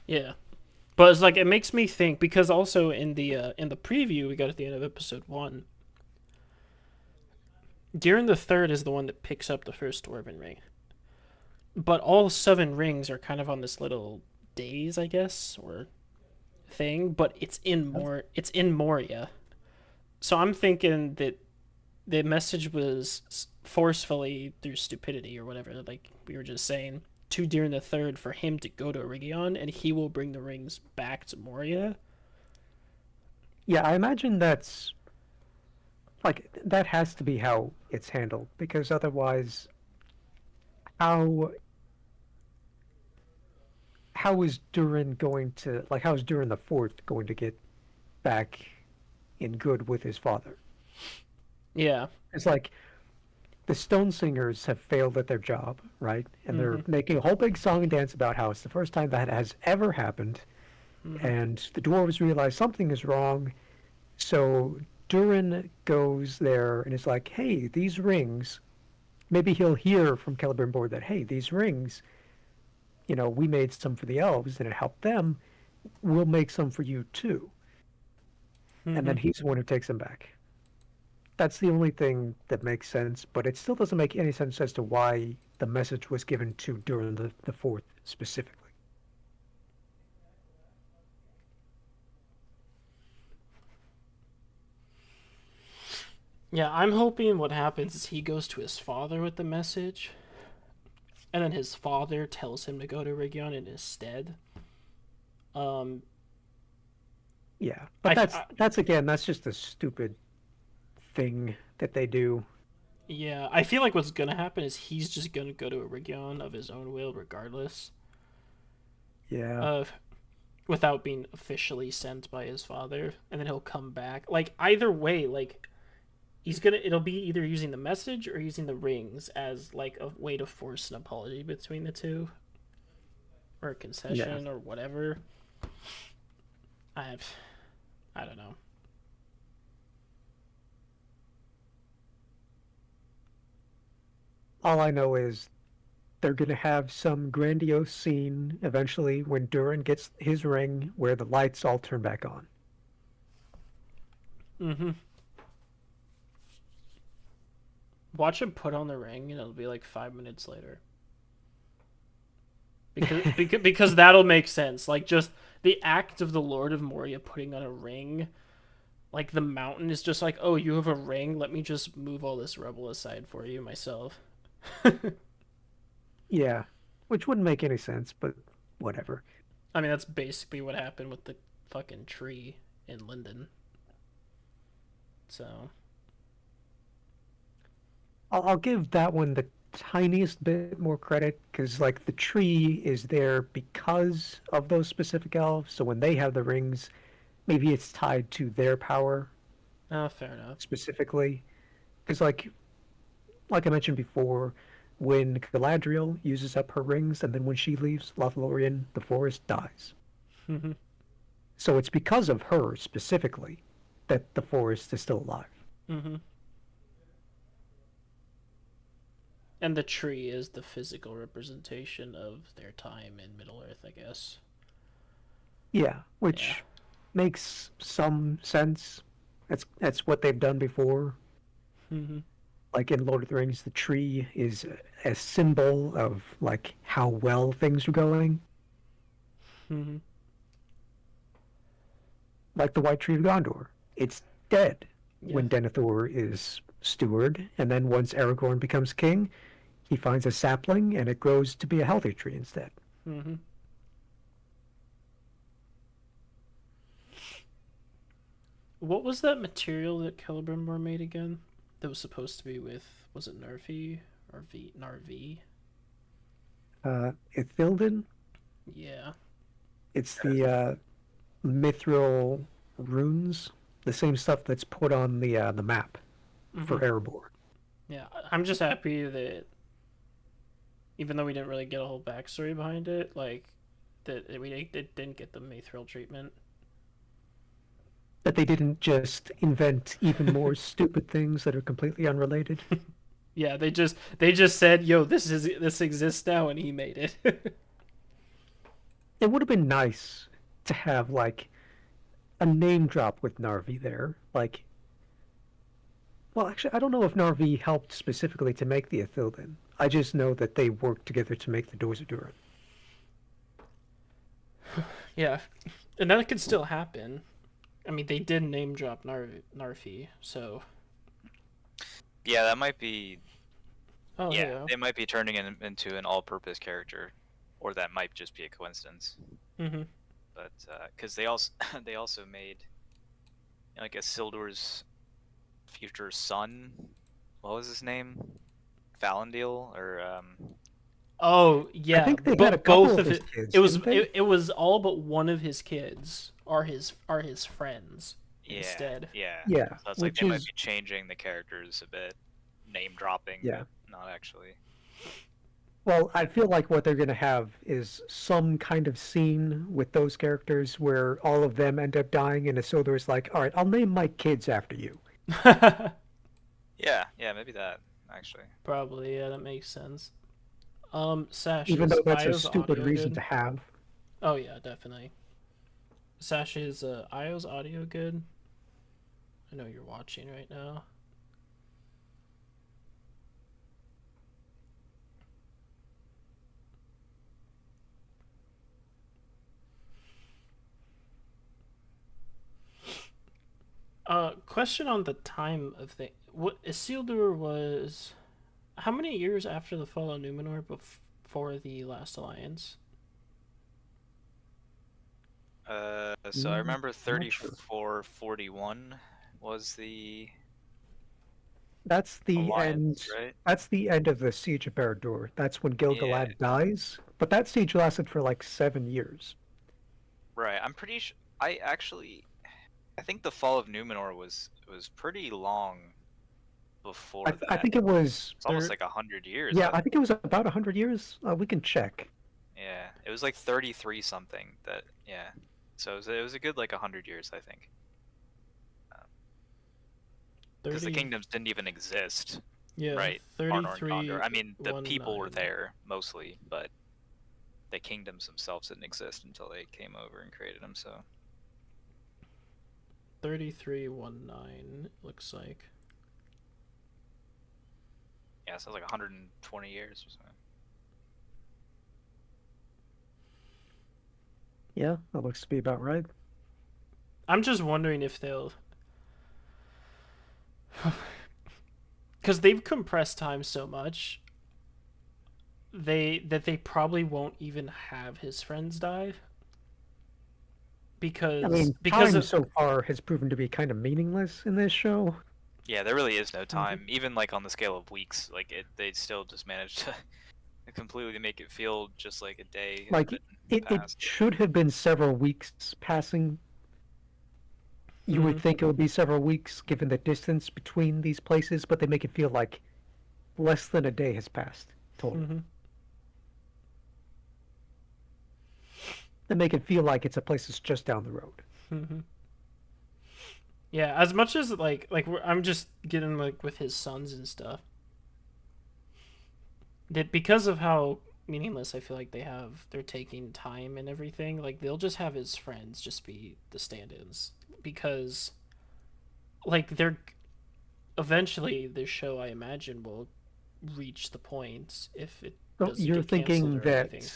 Yeah. But it's like it makes me think because also in the preview we got at the end of episode 1, Durin the Third is the one that picks up the first dwarven ring. But all 7 rings are kind of on this little daze, I guess, or thing, but it's in Moria. So I'm thinking that the message was forcefully through stupidity or whatever, like we were just saying, to Durin the Third for him to go to Erigion and he will bring the rings back to Moria. Yeah, I imagine that's like that has to be how it's handled because otherwise, how how is Durin going to like how is Durin the Fourth going to get back in good with his father? Yeah. It's like the Stone Singers have failed at their job, right? And they're Mm-hmm. making a whole big song and dance about how it's the first time that has ever happened. Mm-hmm. And the dwarves realize something is wrong. So Durin goes there and is like, hey, these rings, maybe he'll hear from Celebrimbor that, hey, these rings, we made some for the elves and it helped them. We'll make some for you too. And Mm-hmm. then he's the one who takes them back. That's the only thing that makes sense, but it still doesn't make any sense as to why the message was given to Durin the Fourth specifically. Yeah, I'm hoping what happens is he goes to his father with the message, and then his father tells him to go to Region in his stead. Um, Yeah, but I, that's I that's again, that's just a stupid thing that they do. yeah, I feel like what's gonna happen is he's just gonna go to a Region of his own will, regardless Yeah. of without being officially sent by his father, and then he'll come back. Like either way, like it'll be either using the message or using the rings as like a way to force an apology between the two or a Yeah. concession or whatever. I've I don't know. All I know is they're going to have some grandiose scene eventually when Durin gets his ring where the lights all turn back on. Mm-hmm. Watch him put on the ring and it'll be like 5 minutes later. Because that'll make sense. Like just the act of the Lord of Moria putting on a ring, like the mountain is just like, oh, you have a ring. Let me just move all this rubble aside for you myself. Yeah, which wouldn't make any sense, but whatever. I mean, that's basically what happened with the fucking tree in Linden. So, I'll give that one the tiniest bit more credit because, like, the tree is there because of those specific elves. So when they have the rings, maybe it's tied to their power fair enough. specifically. Because, like I mentioned before, when Galadriel uses up her rings and then when she leaves Lothlorien, the forest dies. Mm-hmm. So it's because of her specifically that the forest is still alive. Mm-hmm. And the tree is the physical representation of their time in Middle Earth, I guess. Yeah, Yeah. which makes some sense. That's what they've done before. Mm-hmm. Like in Lord of the Rings, the tree is a symbol of like how well things are going. Mm-hmm. Like the White Tree of Gondor, it's dead Yeah. when Denethor is steward, and then once Aragorn becomes king, he finds a sapling and it grows to be a healthy tree instead. Mm-hmm. What was that material that Celebrimbor made again? That was supposed to be with, was it Nerfi or Narvi? Ithilden, Yeah. it's the mithril runes, the same stuff that's put on the map Mm-hmm. for Erebor. Yeah. I'm just happy that even though we didn't really get a whole backstory behind it, like that we it didn't get the Mithril treatment. That they didn't just invent even more stupid things that are completely unrelated. Yeah, they just said, "Yo, this exists now," and he made it. it would have been nice to have like a name drop with Narvi there. Like, well, actually, I don't know if Narvi helped specifically to make the Ithilden. I just know that they worked together to make the Doors of Durin. Yeah, and that could still happen. I mean, they did name drop Narfi, so. Yeah, that might be. Oh, Yeah, hey, they might be turning him into an all-purpose character, or that might just be a coincidence. mm-hmm. But because they also they also made like Isildur's future son. What was his name? Valandil or Oh I yeah, think they had a but couple both of of his it. kids, It was didn't they? it was all but one of his kids are his friends yeah, instead. yeah. Yeah, So it's like which they might is be changing the characters a bit, name dropping, yeah. but not actually. Well, I feel like what they're going to have is some kind of scene with those characters where all of them end up dying, and Isildur's like, "All right, I'll name my kids after you." Yeah, yeah, maybe that actually. Probably, yeah, that makes sense. Sash, Even is though that's a Io's stupid audio reason good? to have. Oh yeah, definitely. Sash, is Io's audio good? I know you're watching right now. Question on the time of the what Isildur was. How many years after the fall of Numenor before the Last Alliance? So I remember I'm not sure. 3441 was the That's the alliance, end. right? That's the end of the Siege of Barad-dûr. That's when Yeah, Gil-galad dies. But that siege lasted for like 7 years. right. I'm pretty sure. I think the fall of Numenor was pretty long I, before I that. think it was. It's almost like 100 years. Yeah, I think it was about 100 years. We can check. Yeah, it was like 33 something. That yeah. So it was a good like 100 years, I think. Because the 30. kingdoms didn't even exist, Yeah, right? Arnor and Gondor. 33. I mean, the people were 19. there mostly, but the kingdoms themselves didn't exist until they came over and created them. So 3319 looks like. yeah, so it's like 120 years or something. Yeah, that looks to be about right. I'm just wondering if they'll, because they've compressed time so much, they probably won't even have his friends die I because mean, because time of. so far has proven to be kind of meaningless in this show. Yeah, there really is no Mhm. time. Even like on the scale of weeks, like they still just managed to completely make it feel just like a day has Like, been it passed. should have been several weeks passing. You would Mhm. think it would be several weeks given the distance between these places, but they make it feel like less than a day has passed total. Mhm. They make it feel like it's a place that's just down the road. Mhm. Yeah, as much as I'm just getting like with his sons and stuff. That because of how meaningless I feel like they're taking time and everything. Like they'll just have his friends just be the stand-ins because like they're eventually this show I imagine will reach the point if it So doesn't get canceled or anything.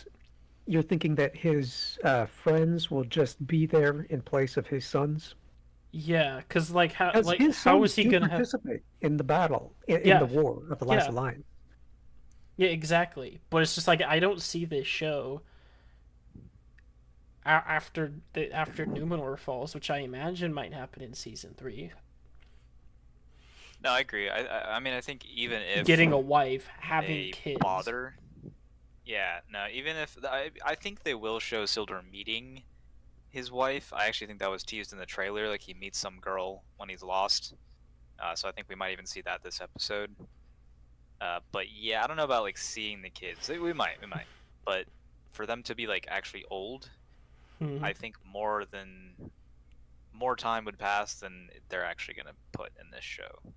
you're thinking that his friends will just be there in place of his sons, Yeah, because because his how is sons he do gonna have? participate in the battle in the Yeah, war of the Last yeah, Alliance. yeah, exactly. But it's just like I don't see this show after Numenor falls, which I imagine might happen in season 3. No, I agree. I mean, I think even if Getting a wife, having they kids. bother, yeah, no, even if I think they will show Sildar meeting his wife. I actually think that was teased in the trailer, like he meets some girl when he's lost. So I think we might even see that this episode. But yeah, I don't know about like seeing the kids. We might, but for them to be like actually old, Hmm. I think more time would pass than they're actually gonna put in this show.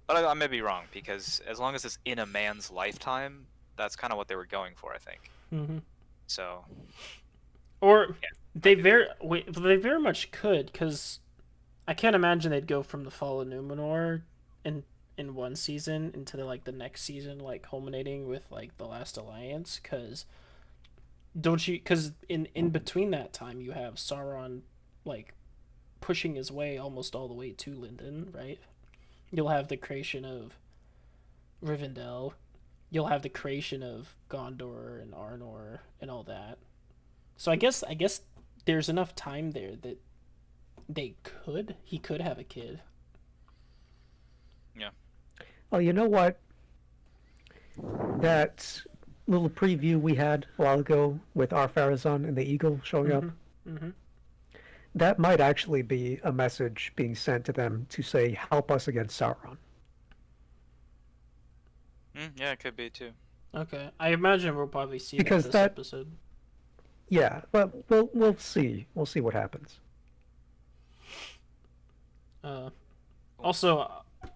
But I may be wrong because as long as it's in a man's lifetime, that's kind of what they were going for, I think. Hmm. So Or Yeah, they might be the very they very much could, because I can't imagine they'd go from the Fall of Numenor in one season into the next season, like culminating with like the Last Alliance. Because don't you? Because in between that time, you have Sauron like pushing his way almost all the way to Lindon, right? You'll have the creation of Rivendell. You'll have the creation of Gondor and Arnor and all that. So I guess there's enough time there that he could have a kid. yeah. Oh, you know what? That little preview we had a while ago with Ar-Pharazôn and the eagle showing Mm-hmm. up, Mm-hmm. that might actually be a message being sent to them to say, help us against Sauron. Yeah, it could be too. Okay. I imagine we'll probably see that Because this that, episode. yeah, but we'll see. We'll see what happens. Uh, Cool. Also,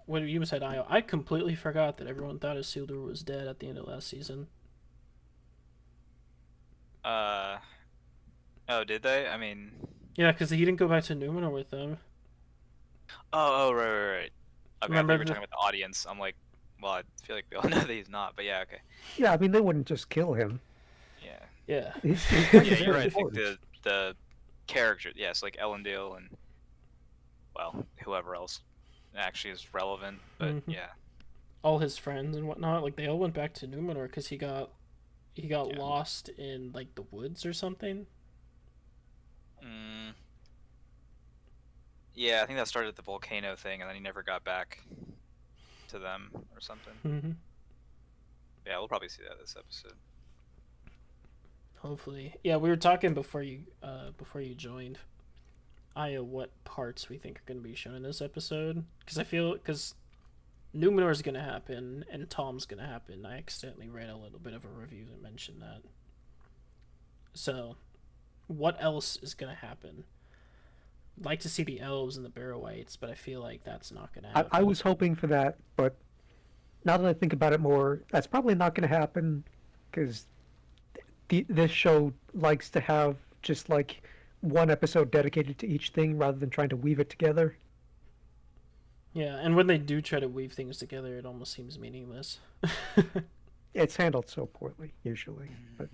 when you said I completely forgot that everyone thought Isildur was dead at the end of last season. Uh, oh, did they? I mean, Yeah, because he didn't go back to Numenor with them. right. Okay, I thought Remember you were the? talking about the audience. I'm like, well, I feel like we all know that he's not, but yeah, okay. Yeah, I mean, they wouldn't just kill him. Yeah. Yeah. He's kind Yeah, of you're very right. I think important. the character, yes, like Elendil and well, whoever else actually is relevant, but Hmm. yeah, All his friends and whatnot, like they all went back to Numenor because he got yeah. lost in like the woods or something. Mm, yeah, I think that started the volcano thing, and then he never got back to them or something. Hmm. Yeah, we'll probably see that this episode. Hopefully, yeah. We were talking before you joined. Aya, what parts we think are going to be shown in this episode? Because Numenor is going to happen and Tom's going to happen. I accidentally read a little bit of a review that mentioned that. So, what else is going to happen? I'd like to see the elves and the Barrow-wights, but I feel like that's not going to I happen. was hoping for that, but now that I think about it more, that's probably not going to happen because this show likes to have just like one episode dedicated to each thing rather than trying to weave it together. Yeah, and when they do try to weave things together, it almost seems meaningless. It's handled so poorly usually, but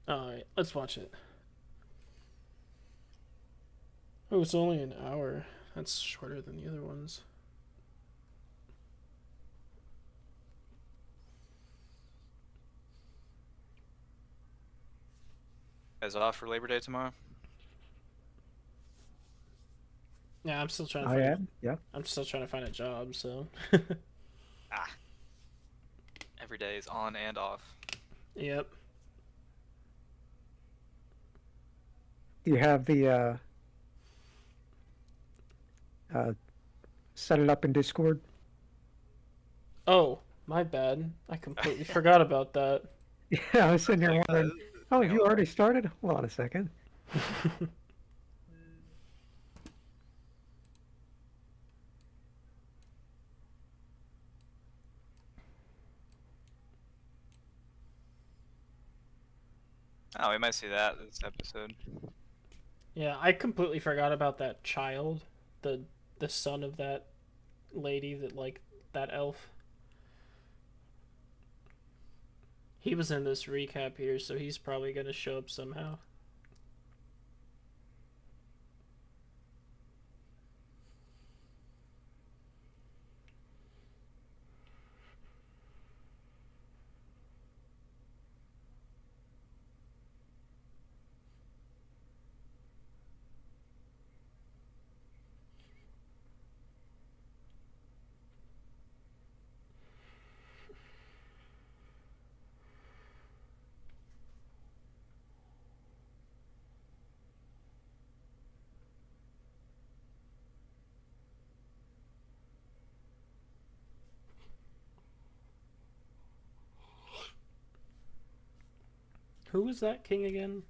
All right, let's watch it. Oh, it's only an hour. That's shorter than the other ones. Guys off for Labor Day tomorrow? Yeah, I'm still trying to I find. am. Yeah. I'm still trying to find a job. So, Ah, every day is on and off. yep. Do you have the uh, set it up in Discord? Oh, my bad. I completely forgot about that. Yeah, I was sitting here Like, wondering. Oh, have hang you on. already started? Hold on a second. Oh, we might see that this episode. Yeah, I completely forgot about that child, the the son of that lady that like that elf. He was in this recap here, so he's probably gonna show up somehow. Who was that king again?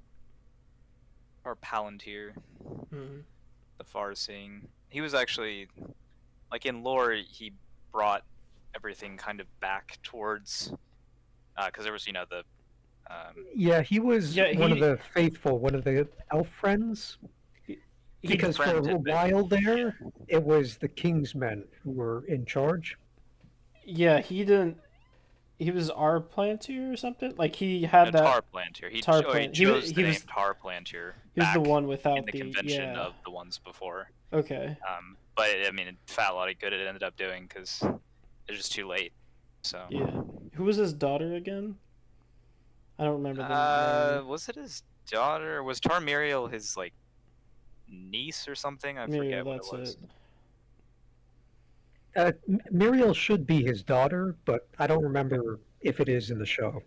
Or Palantir, Hmm. the far-seeing. He was actually like in lore. He brought everything kind of back towards because there was the Yeah, he was Yeah, one of the faithful, one of the elf friends. he he Because for Friend, a but while there, it was the king's men who were in charge. yeah, he didn't. He was our planter or something. Like he no, had that Tar Plantier. tar He plant. chose the He name was Tar Plantier he was the back one in without the the convention yeah. of the ones before. Okay. But I mean, it fat a lot of good it ended up doing because it's just too late. So, Yeah. Who was his daughter again? I don't remember the name. was it his daughter? Was Tar Muriel his like niece or something? I Muriel, forget what it that's it. was. Muriel should be his daughter, but I don't remember if it is in the show.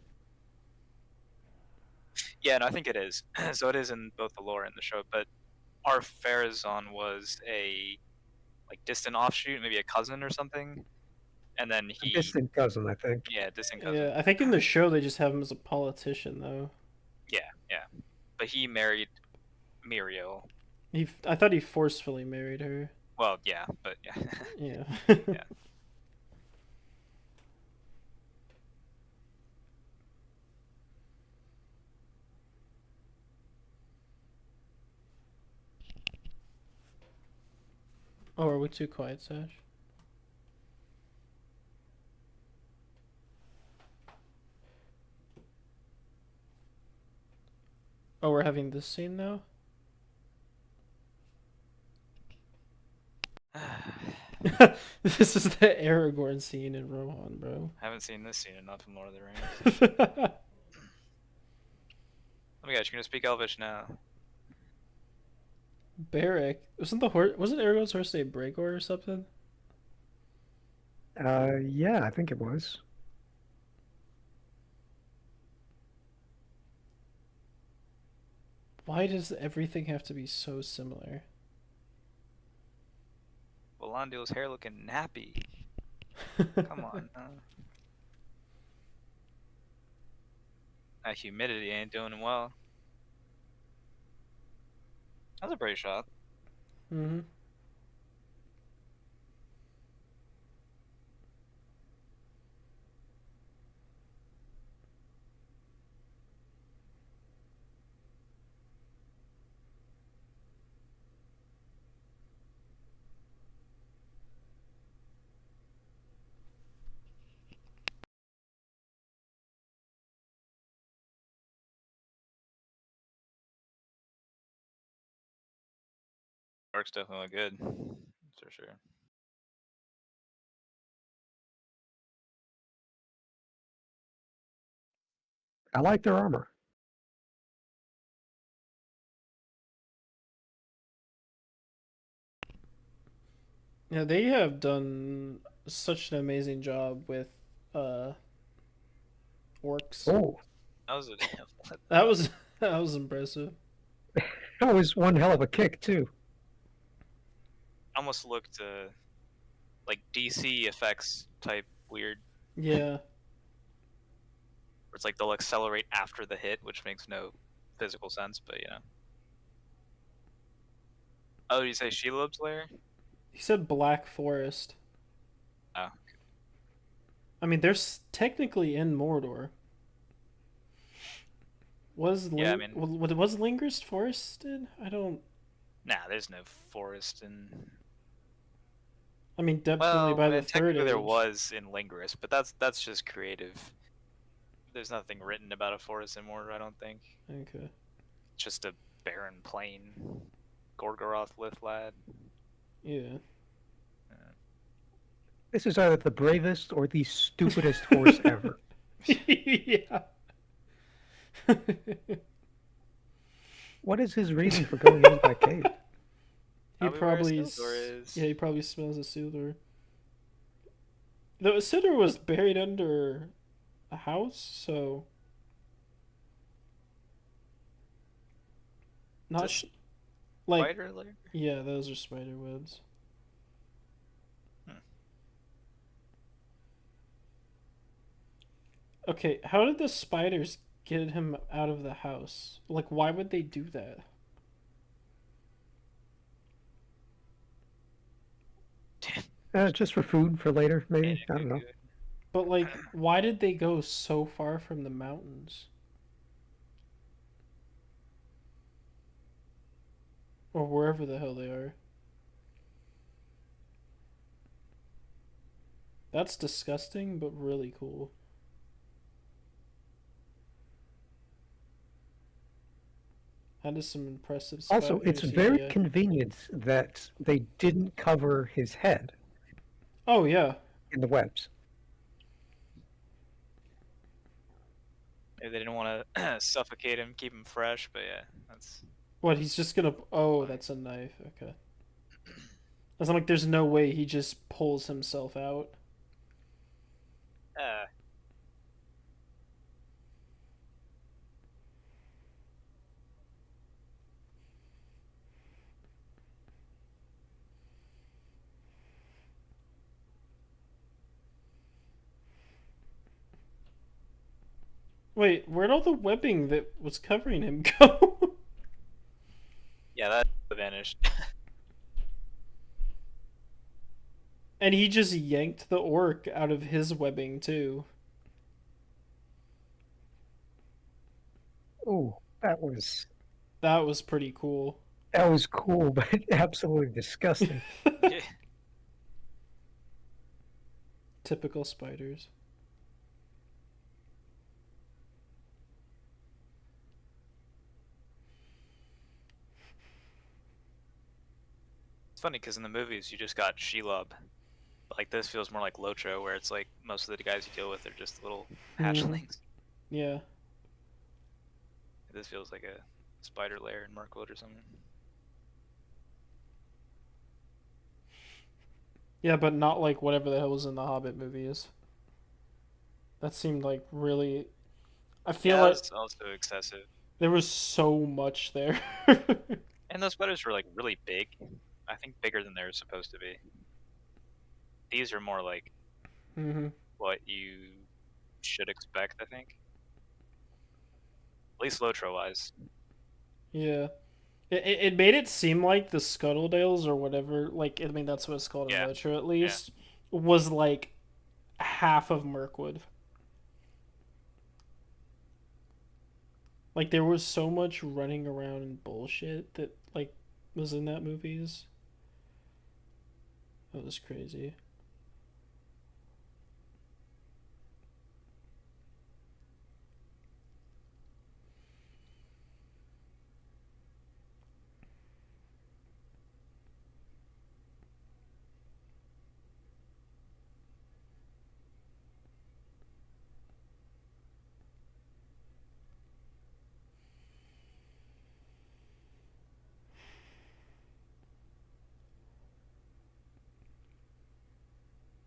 Yeah, no, I think it is. So it is in both the lore and the show. But our Farazan was a like distant offshoot, maybe a cousin or something. And then A he, distant cousin, I think. yeah, distant cousin. Yeah, I think in the show they just have him as a politician though. Yeah, yeah. But he married Muriel. I thought he forcefully married her. Well, yeah, but yeah. Yeah. Yeah. Oh, are we too quiet, Sash? Oh, we're having this scene now? This is the Aragorn scene in Rohan, bro. Haven't seen this scene enough in Lord of the Rings. Oh my gosh, you're gonna speak Elvish now. Beric. Wasn't Aragorn's horse named Bregor or something? Yeah, I think it was. Why does everything have to be so similar? Volandiel's hair looking nappy. Come on. That humidity ain't doing him well. That's a pretty shot. Mm-hmm. Work's definitely look good. That's for sure. I like their armor. Yeah, they have done such an amazing job with uh orcs. Oh, That was a what That the- was that was impressive. that was one hell of a kick, too. almost looked like DC effects type weird. Yeah. Where it's like they'll accelerate after the hit, which makes no physical sense, but you know. Oh, did you say Shelob's lair? He said Black Forest. Oh, I mean, technically in Mordor. yeah. I mean, Was Lingrist forested? I don't. nah. There's no forest in. I mean, definitely Well, by the third technically there age. was in Lingrist, but that's just creative. There's nothing written about a forest in Mordor. I don't think. Okay. Just a barren plain. Gorgoroth Lithlad. Yeah. This is either the bravest or the stupidest horse ever. Yeah. What is his reason for going into that cave? He Probably where probably Isildur is. yeah, he probably smells a Isildur. The Isildur was buried under a house, so not It's a like spider lair. yeah, those are spider webs. Hmm. Okay, how did the spiders get him out of the house? Like, why would they do that? Just for food for later, maybe. I don't know. But like, why did they go so far from the mountains? Or wherever the hell they are. That's disgusting, but really cool. That is some impressive Also, it's spider very CGI. convenient that they didn't cover his head Oh yeah. in the webs. Maybe they didn't want to suffocate him, keep him fresh, but yeah, that's What, he's just gonna... Oh, why. that's a knife. Okay. It's like there's no way he just pulls himself out. Uh, Wait, where'd all the webbing that was covering him go? yeah, that vanished. And he just yanked the orc out of his webbing too. Oh, That was pretty cool. that was cool, but absolutely disgusting. Yeah. Typical spiders. It's funny because in the movies you just got Shelob. Like this feels more like Lotro, where it's like most of the guys you deal with are just little hatchlings. Yeah. This feels like a spider lair in Mirkwood or something. Yeah, but not like whatever the hell was in the Hobbit movies. That seemed like really. I feel Yeah, that like was also excessive. there was so much there. And those spiders were like really big. I think bigger than they're supposed to be. These are more like hmm what you should expect, I think. At least Lotro wise. Yeah. It made it seem like the Scuttledales or whatever, like, I mean, that's what it's called in Yeah, Literature at yeah. least, was like half of Mirkwood. Like, there was so much running around and bullshit that, like, was in that movies. That was crazy.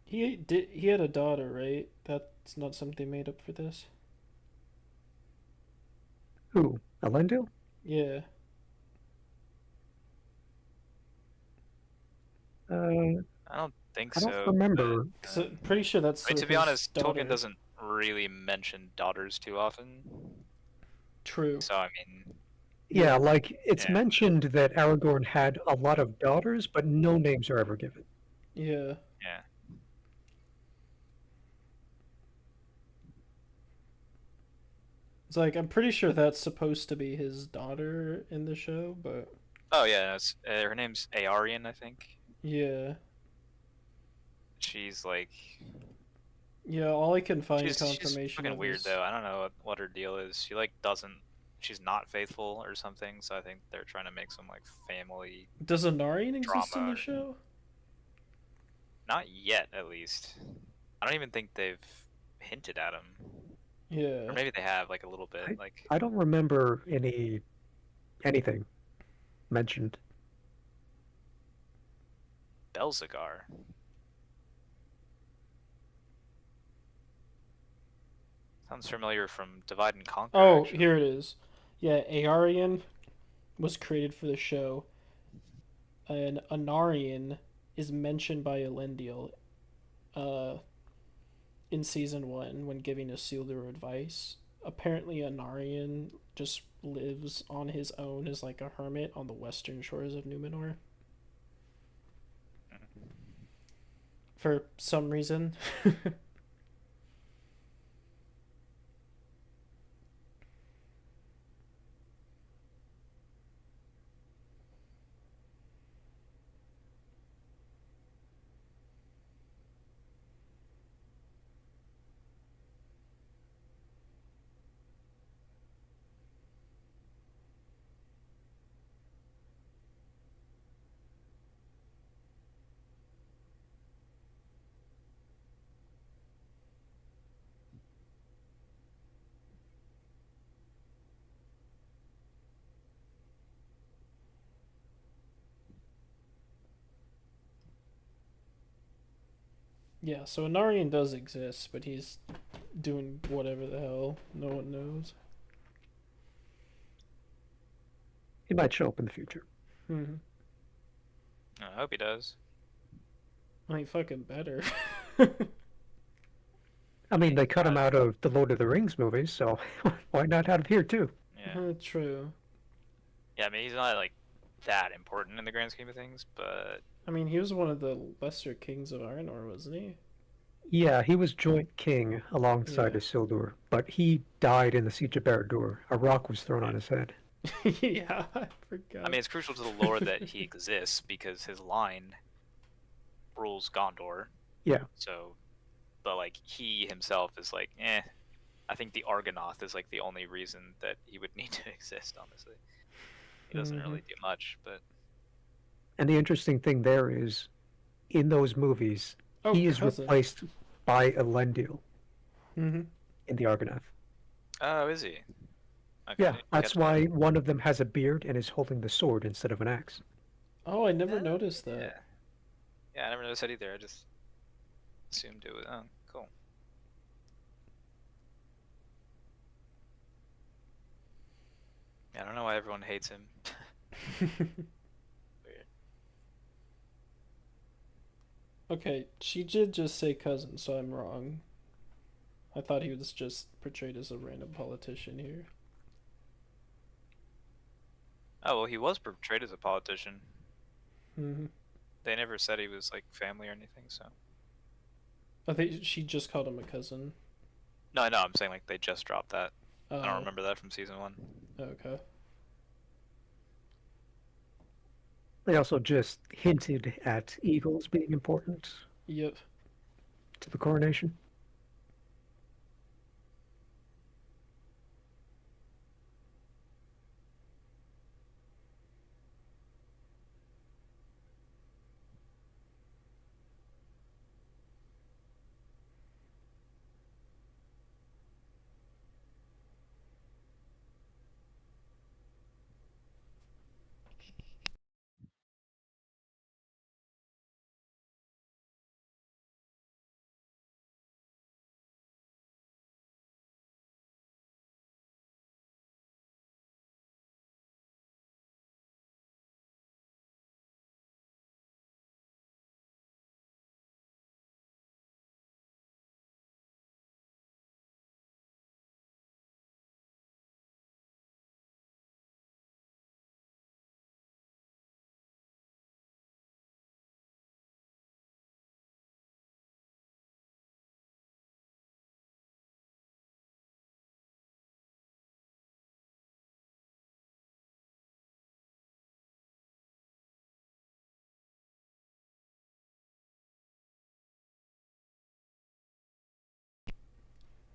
He had a daughter, right? That's not something made up for this. Who? Elendil? Yeah. Uh, I don't think I don't so, but remember. Because I'm pretty sure I that's mean to be his honest, Tolkien daughter. doesn't really mention daughters too often. True. So I mean, Yeah, Yeah. like it's yeah, mentioned that Aragorn had a lot of daughters, but no names are ever given. Yeah. yeah. It's like, I'm pretty sure that's supposed to be his daughter in the show, but Oh yeah, no, it's, her name's Aarion, I think. yeah. She's like, Yeah, all I can find she's confirmation fucking of weird is though. I don't know what her deal is. She like doesn't, she's not faithful or something. So I think they're trying to make some like family does Anarian exist in drama. the show? Not yet, at least. I don't even think they've hinted at him, or Yeah. maybe they have like a little bit. I Like I don't remember anything mentioned. Belzegar. Sounds familiar from Divide and Conquer, Oh, actually. here it is. Yeah, Aarian was created for the show, and Anarian is mentioned by Elendil uh, in season 1 when giving Isildur advice. Apparently, Anarian just lives on his own as like a hermit on the western shores of Numenor for some reason. Yeah, so Anarian does exist, but he's doing whatever the hell. No one knows. He might show up in the future. Hmm. I hope he does. I mean, fucking better. I mean, they cut him God, out of the Lord of the Rings movies, so why not out of here too? yeah. True. Yeah, I mean, he's not like that important in the grand scheme of things, but I mean, he was one of the lesser kings of Arnor, wasn't he? Yeah, he was joint king alongside Yeah. Isildur, but he died in the Siege of Barad-dûr. A rock was thrown on his head. Yeah, I I forgot. mean, it's crucial to the lore that he exists because his line rules Gondor. Yeah. So, but like he himself is like, eh. I think the Argonath is like the only reason that he would need to exist. Honestly, he doesn't Hmm. really do much, but And the interesting thing there is, in those movies, Oh, he is cousin. replaced by Elendil Hmm. in the Argonath. oh, is he? Okay, I Yeah, didn't that's catch that. why one of them has a beard and is holding the sword instead of an axe. Oh, I never Uh, noticed that. yeah, yeah, I never noticed that either. I just assumed it was. Oh, cool. Yeah, I don't know why everyone hates him. Weird. Okay, she did just say cousin, so I'm wrong. I thought he was just portrayed as a random politician here. Oh well, he was portrayed as a politician. Hmm. They never said he was like family or anything. So I think she just called him a cousin. no, no, I'm saying like they just dropped that. I don't Oh, remember that from season one. okay. They also just hinted at eagles being important Yep. to the coronation.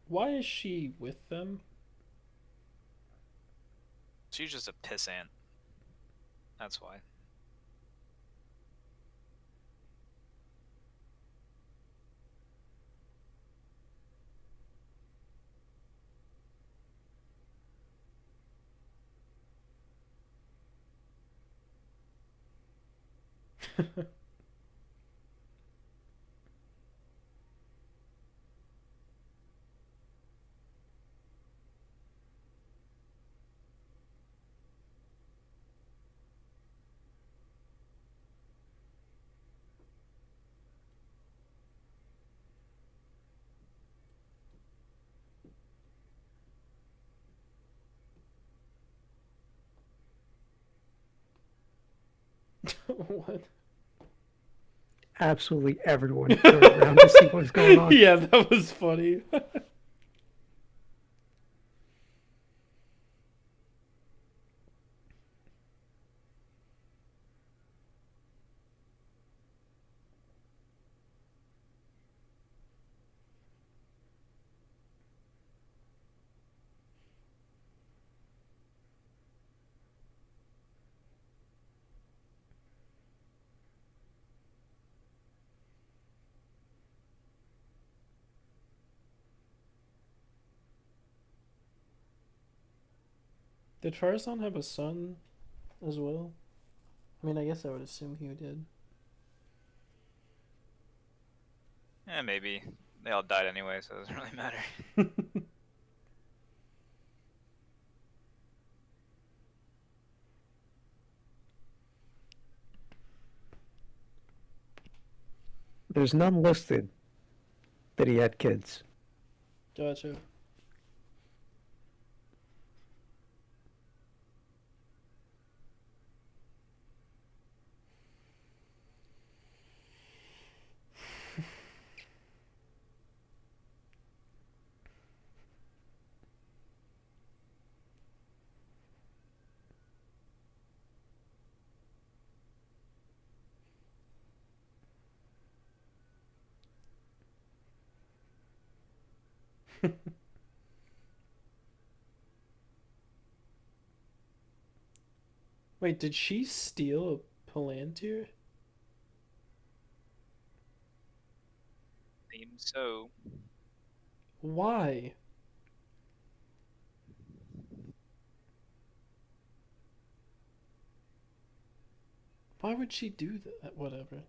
Why is she with them? She's just a pissant. That's why. What? Absolutely everyone turned around to see what was going on. Yeah, that was funny. Did Farazan have a son as well? I mean, I guess I would assume he did. Maybe they all died anyway, so it doesn't really matter. There's none listed that he had kids. Gotcha. Wait, did she steal a Palantir? Seems so. Why? Why would she do that? Whatever.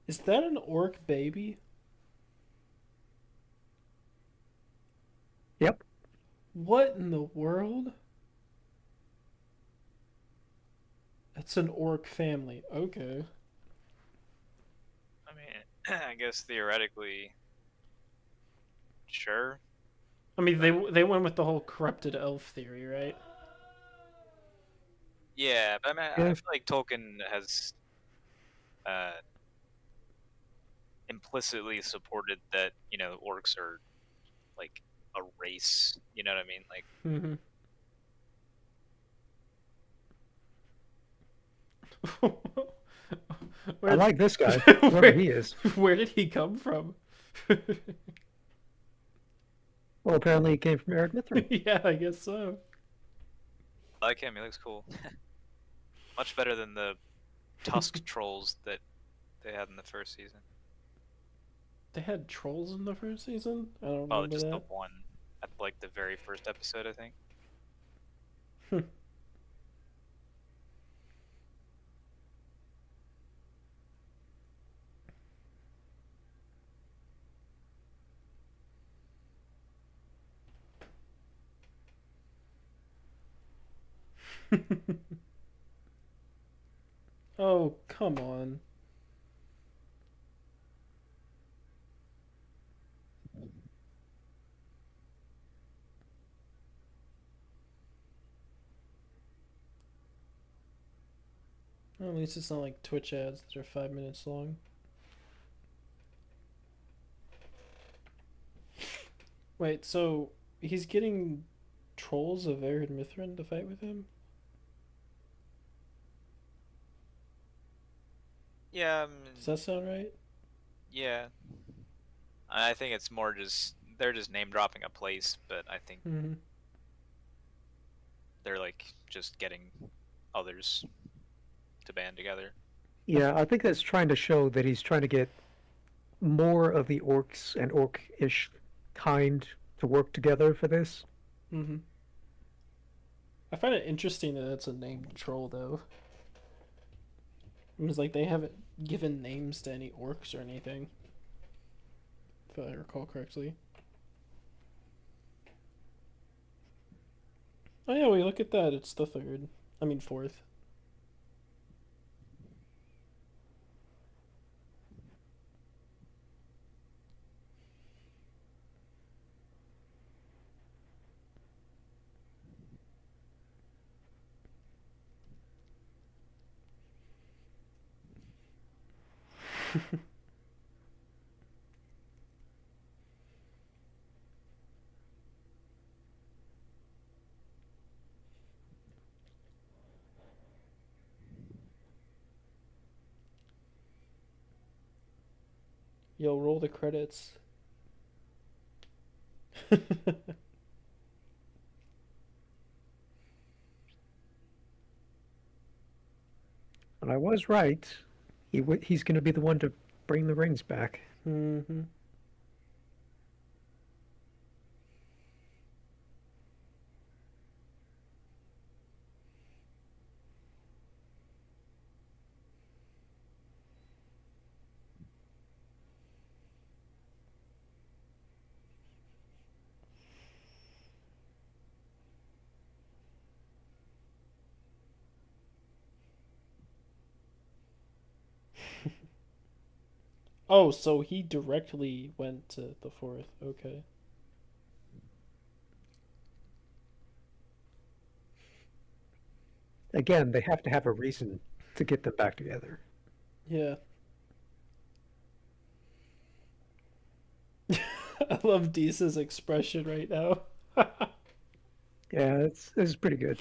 Is that an orc baby? Yep. What in the world? That's an orc family. Okay. I mean, I guess theoretically, sure. I mean, But they went with the whole corrupted elf theory, right? yeah, but I mean, I Yeah. feel like Tolkien has uh, implicitly supported that orcs are like a race. You know what I mean? Like, Mm-hmm. I where, like this guy, whoever where, he is. where did he come from? Well, apparently he came from Eric Mithrin. Yeah, I guess so. I like him. He looks cool. Much better than the tusk trolls that they had in the first season. They had trolls in the first season? I don't Oh, remember just the that. one at like the very first episode, I think. Oh, come on. Well, at least it's not like Twitch ads that are 5 minutes long. Wait, so he's getting trolls of Ered Mithrin to fight with him? Yeah, Does that sound right? yeah. I think it's more just they're just name dropping a place, but I think Mm-hmm. they're like just getting others to band together. Yeah, I think that's trying to show that he's trying to get more of the orcs and orc-ish kind to work together for this. Mm-hmm. I find it interesting that it's a named troll, though. It was like they haven't given names to any orcs or anything, if I recall correctly. Oh yeah, we look at that. It's the third. I mean fourth. Yo, roll the credits. And I was right. He's going to be the one to bring the rings back. Hmm. Oh, so he directly went to the fourth. Okay. Again, they have to have a reason to get them back together. Yeah. I love Deesa's expression right now. Yeah, this is pretty good.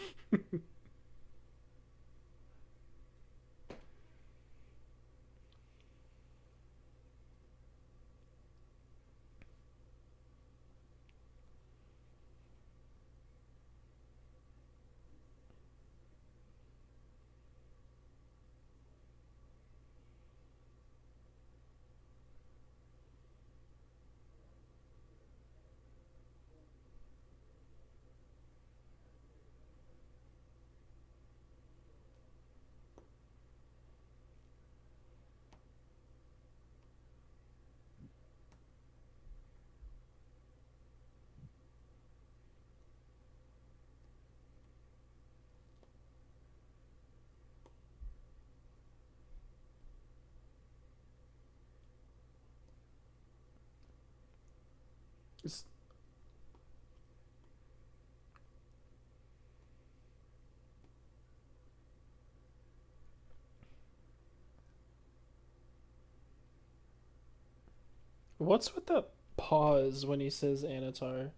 What's with that pause when he says Anatar?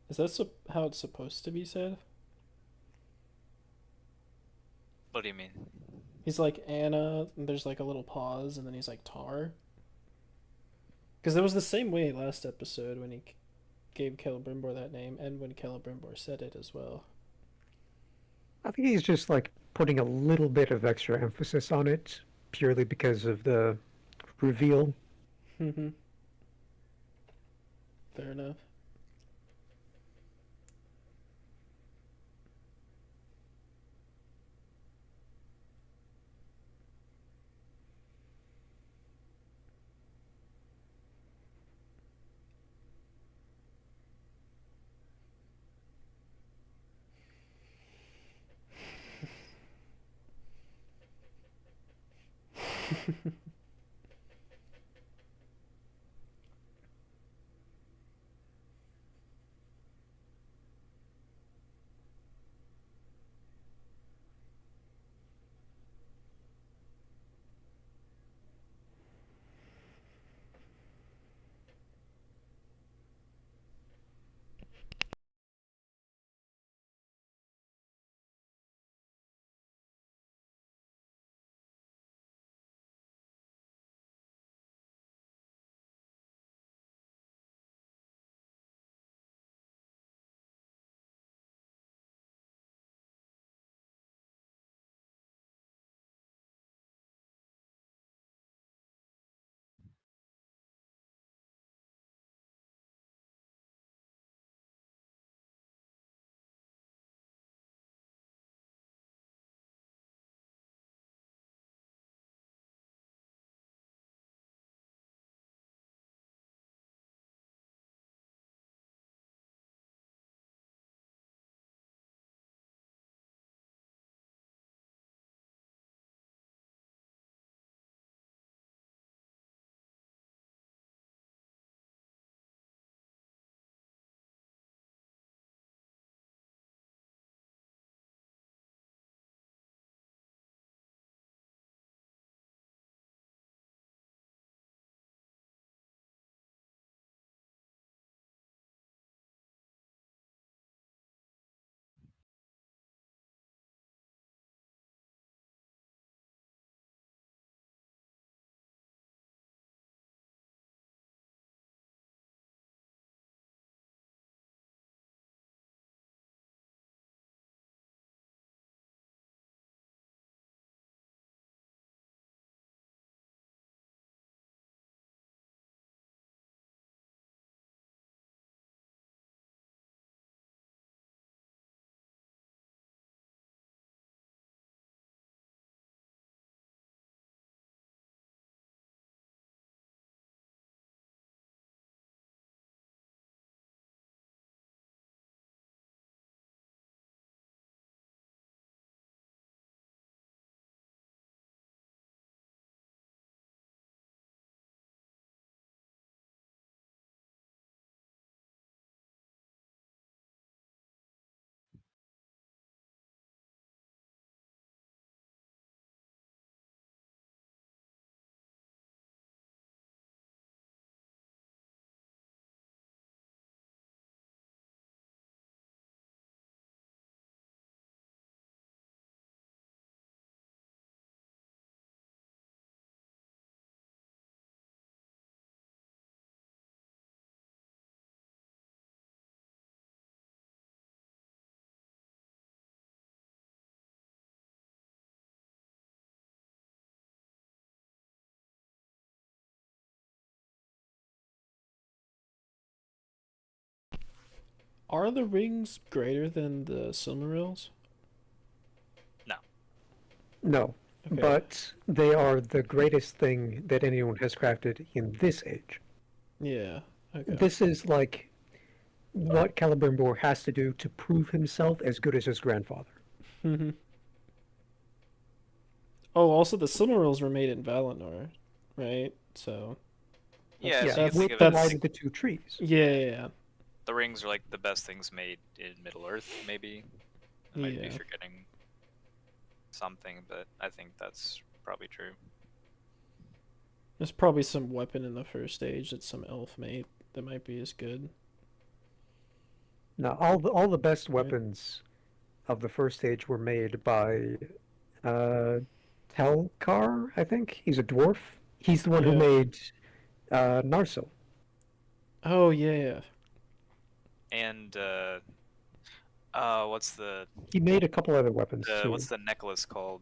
Is that how it's supposed to be said? What do you mean? He's like Anna, and there's like a little pause, and then he's like Tar. Because it was the same way last episode when he gave Celebrimbor that name, and when Celebrimbor said it as well. I think he's just like putting a little bit of extra emphasis on it purely because of the reveal. Hmm. Fair enough. Are the rings greater than the Silmarils? No. No, Okay. but they are the greatest thing that anyone has crafted in this age. Yeah. Okay. This is like what Celebrimbor has to do to prove himself as good as his grandfather. Hmm. Oh, also the Silmarils were made in Valinor, right? So Yeah, Yeah, so you can that's think with of the it that's as lighting the two trees. yeah, yeah, yeah, the rings are like the best things made in Middle Earth. Maybe I yeah. might be Yeah. forgetting something, but I think that's probably true. There's probably some weapon in the first age that some elf made that might be as good, Now, all the best right? weapons of the first stage were made by uh, Telkar, I think. He's a dwarf. He's the one who Yeah. made Narsil. Oh yeah, yeah. And what's the He made a couple other weapons what's too. the necklace called?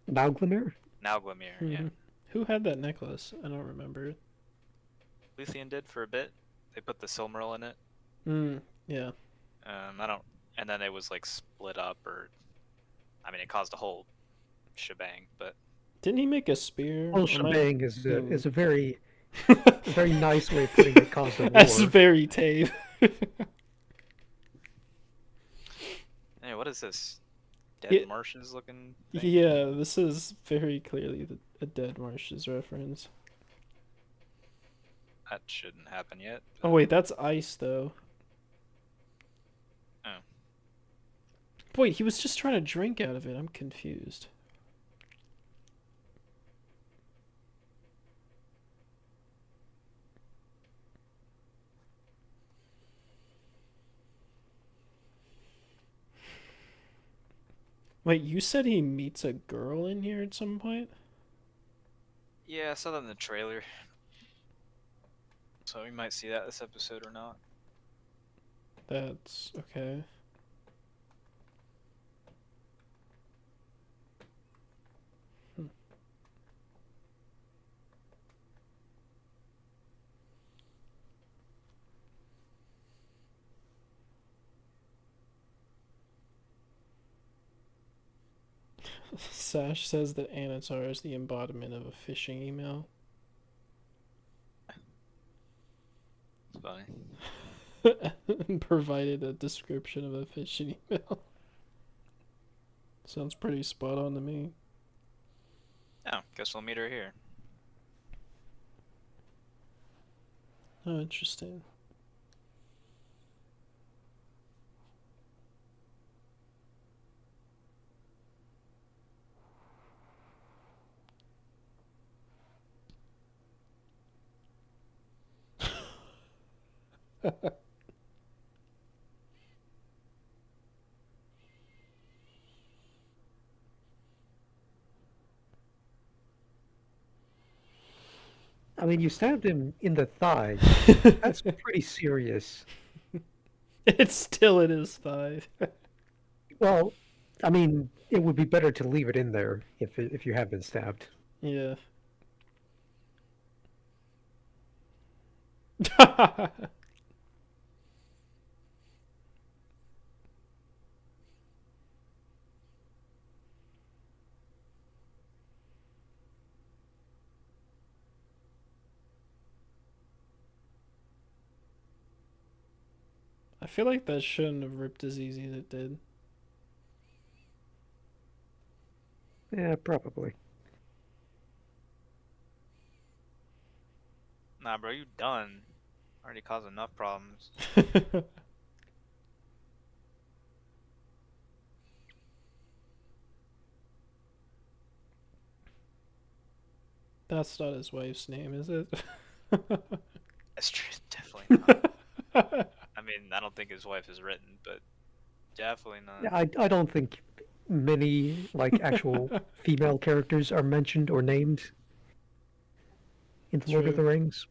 Nauglamir? Nauglamir. Yeah, Hmm. Who had that necklace? I don't remember. Luthien did for a bit. They put the Silmaril in it. Yeah. I don't. And then it was like split up, or I mean, it caused a whole shebang. But Didn't he make a spear? Whole Or am I shebang is thinking? a very nice way of putting it. Caused a That's war. very tame. hey, what is this? Dead Yeah, marshes looking thing? yeah. This is very clearly a Dead Marshes reference. That shouldn't happen yet. Oh wait, that's ice though. Oh. Wait, he was just trying to drink out of it. I'm confused. Wait, you said he meets a girl in here at some point? Yeah, I saw that in the trailer. So we might see that this episode or not. That's okay. Hmm. Sash says that Anatar is the embodiment of a phishing email. It's funny. Provided a description of a phishing email. Sounds pretty spot on to me. Oh, guess we'll meet her here. Oh, interesting. I mean, you stabbed him in the thigh. That's pretty serious. It's still in his thigh. Well, I mean, it would be better to leave it in there if you have been stabbed. Yeah. I feel like that shouldn't have ripped as easy as it did. Yeah, probably. Nah, bro, you done. Already caused enough problems. That's not his wife's name, is it? That's true. Definitely not. I mean, I don't think his wife is written, but definitely not. I don't think many like actual female characters are mentioned or named in the Lord of True. the Rings.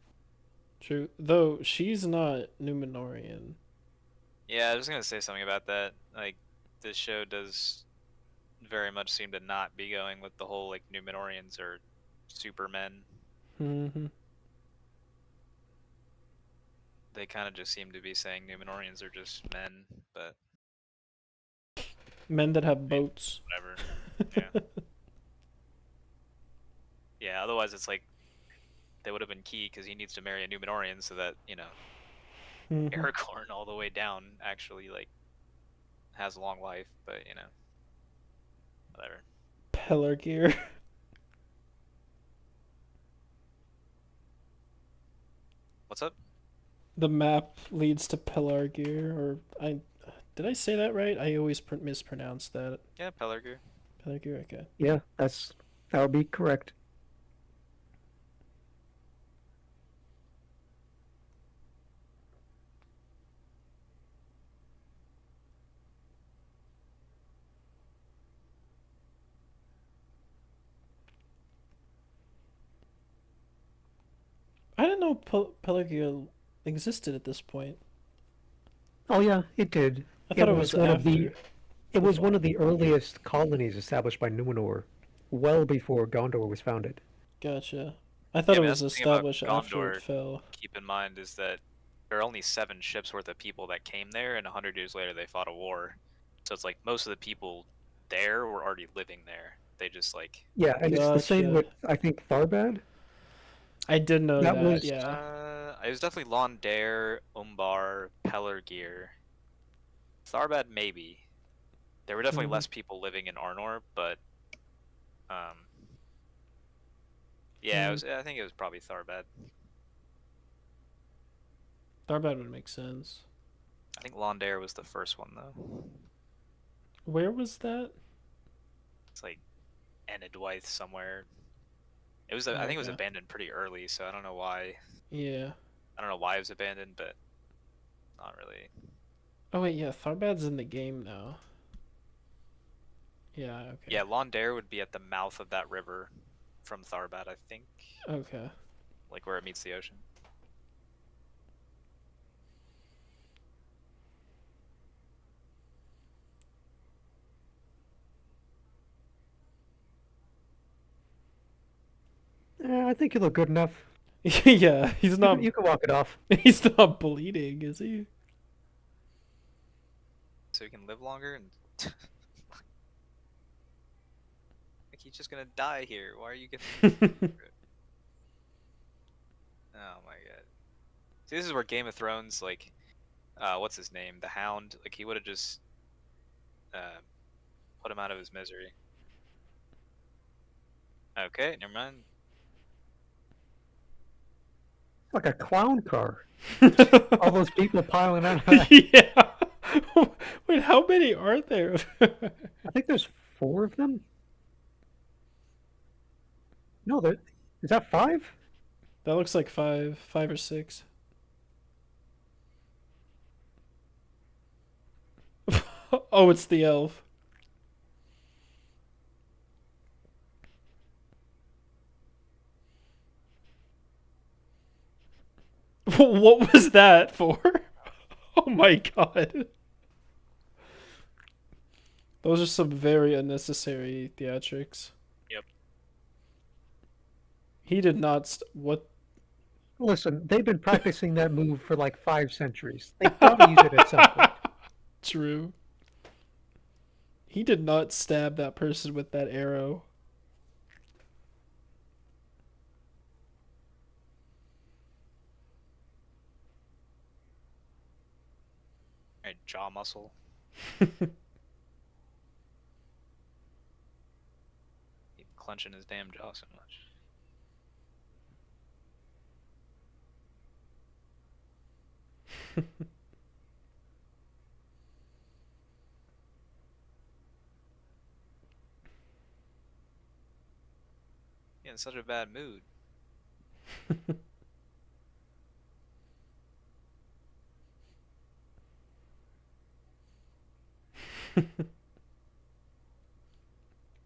True. Though she's not Numenorian. Yeah, I was gonna say something about that. Like, this show does very much seem to not be going with the whole like Numenorians or supermen. Hmm. they kind of just seem to be saying Numenorians are just men, but Men that have boats. whatever. Yeah. Yeah, otherwise it's like they would have been key because he needs to marry a Numenorian so that, Mhm. Aragorn all the way down actually like has a long life, but whatever. Pelargir. What's up? The map leads to Pelargir, or I did I say that right? I always mispronounce that. Yeah, Pelargir. Pelargir, okay. Yeah, that would be correct. I didn't know Pelargir existed at this point. Oh yeah, it did. I It thought it was was one of after the it the was one fall. of the earliest colonies established by Numenor, well before Gondor was founded. Gotcha. I Yeah, thought I it mean was that's the thing about established after it Gondor. fell. Keep in mind is that there are only 7 ships worth of people that came there, and 100 years later they fought a war. So it's like most of the people there were already living there. They just like Yeah, and it's the same Gotcha. with I think Tharbad. I did know That that, was yeah. it was definitely Londair, Umbar, Pelargir, Tharbad maybe. There were definitely Mhm. less people living in Arnor, but um, yeah, it Mm. was. I think it was probably Tharbad. Tharbad would make sense. I think Londair was the first one though. Where was that? It's like Enedwythe somewhere. It was. I think it was Okay. abandoned pretty early, so I don't know why. Yeah. I don't know why it was abandoned, but not really. Oh wait, yeah, Tharbad's in the game now. Yeah, okay. Yeah, Londair would be at the mouth of that river from Tharbad, I think, Okay. like where it meets the ocean. I think you look good enough. Yeah, he's not You can walk it off. he's not bleeding, is he? So he can live longer and like he's just gonna die here. Why are you gonna? Oh my god. See, this is where Game of Thrones, like, what's his name, the Hound, like he would have just uh, put him out of his misery. Okay, never mind. Like a clown car. All those people piling out. I Yeah. Wait, how many are there? think there's 4 of them. No, there is that 5? That looks like five or six. Oh, it's the elf. What was that for? Oh my god. Those are some very unnecessary theatrics. Yep. He did not. What? Listen, they've been practicing that move for like 5 centuries. They've got to use it at some point. True. He did not stab that person with that arrow. Right, jaw muscle. He's clenching his damn jaw so much. He's in such a bad mood.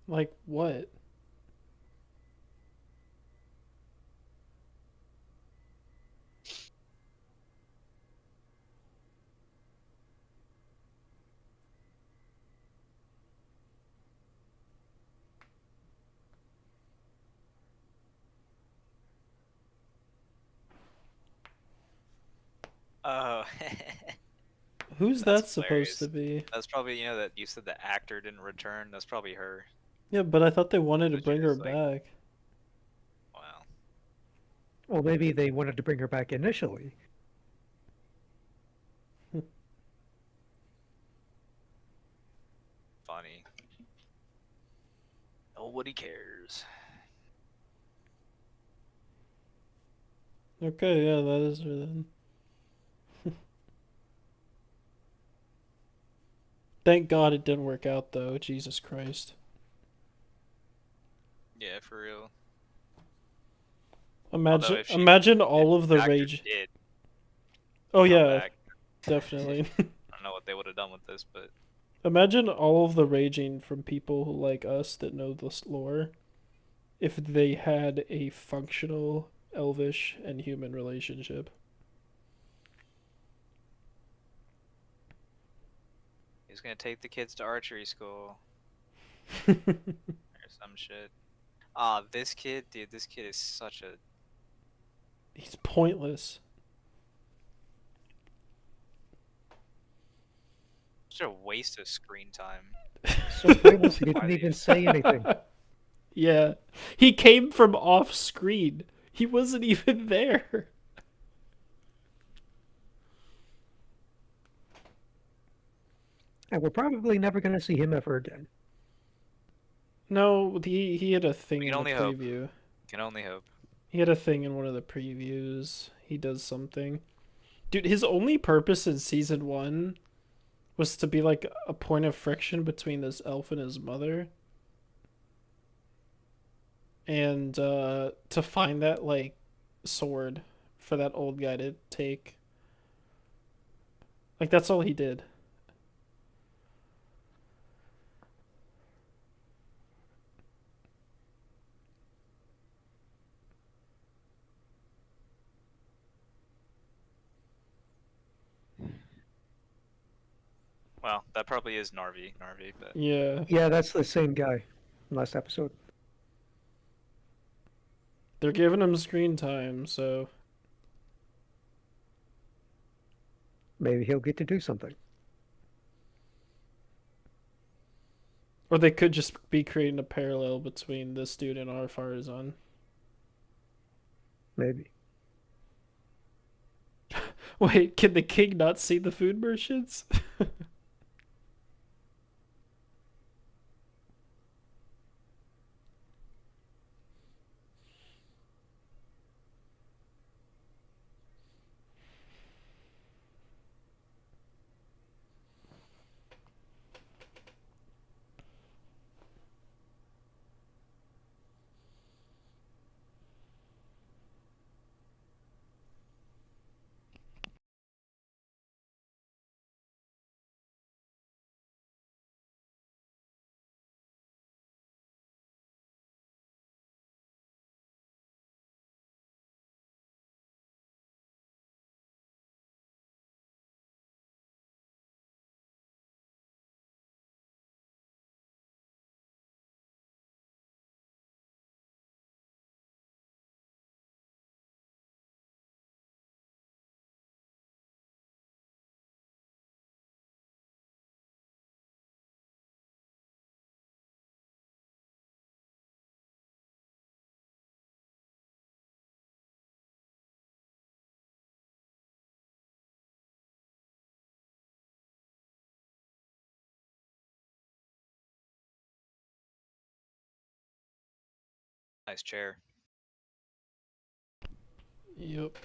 Like what? Oh, Who's that's that supposed to hilarious. be? That's probably, that you said the actor didn't return. That's probably her. Yeah, but I thought they wanted to So she bring her just like, back. wow, Well, maybe they wanted to bring her back initially. funny. Nobody cares. Okay, yeah, that is her then. Thank God it didn't work out though. Jesus Christ. Yeah, for real. Although Imagine, if she, imagine if all of the the actor rage. did Oh come yeah, back, definitely. I don't know what they would have done with this, but Imagine all of the raging from people who like us that know this lore if they had a functional elvish and human relationship. he's gonna take the kids to archery school or some shit. Ah, this kid, dude, this kid is He's pointless. such a waste of screen time So pointless he by didn't even these. say anything. Yeah. He came from off screen. He wasn't even there. And we're probably never going to see him ever again. No, he had a We thing can in the only hope. preview. Can only hope. He had a thing in one of the previews. He does something. Dude, his only purpose in season 1 was to be like a point of friction between this elf and his mother. And to find that like sword for that old guy to take. Like that's all he did. Well, that probably is Narvi, but Yeah. Yeah, that's the same guy from last episode. They're giving him screen time, so Maybe he'll get to do something. or they could just be creating a parallel between this dude and our Farazan. Maybe. true. Wait, can the king not see the food merchants? Nice chair. Yep.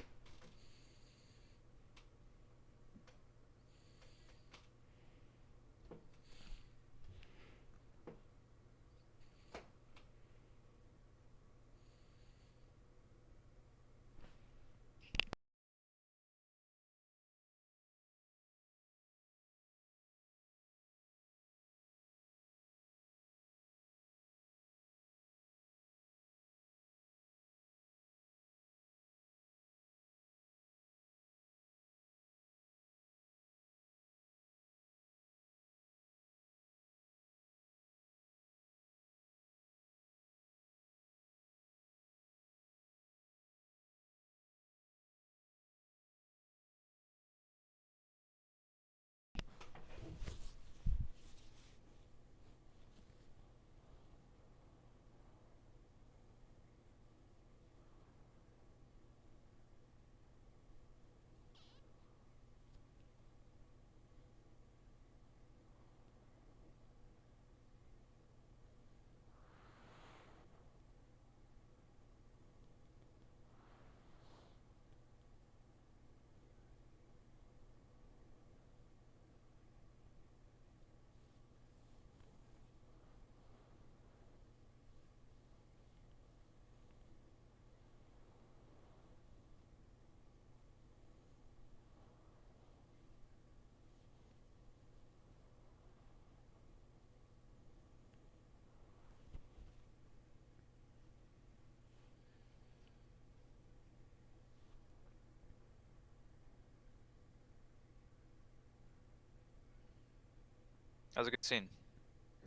That was a good scene.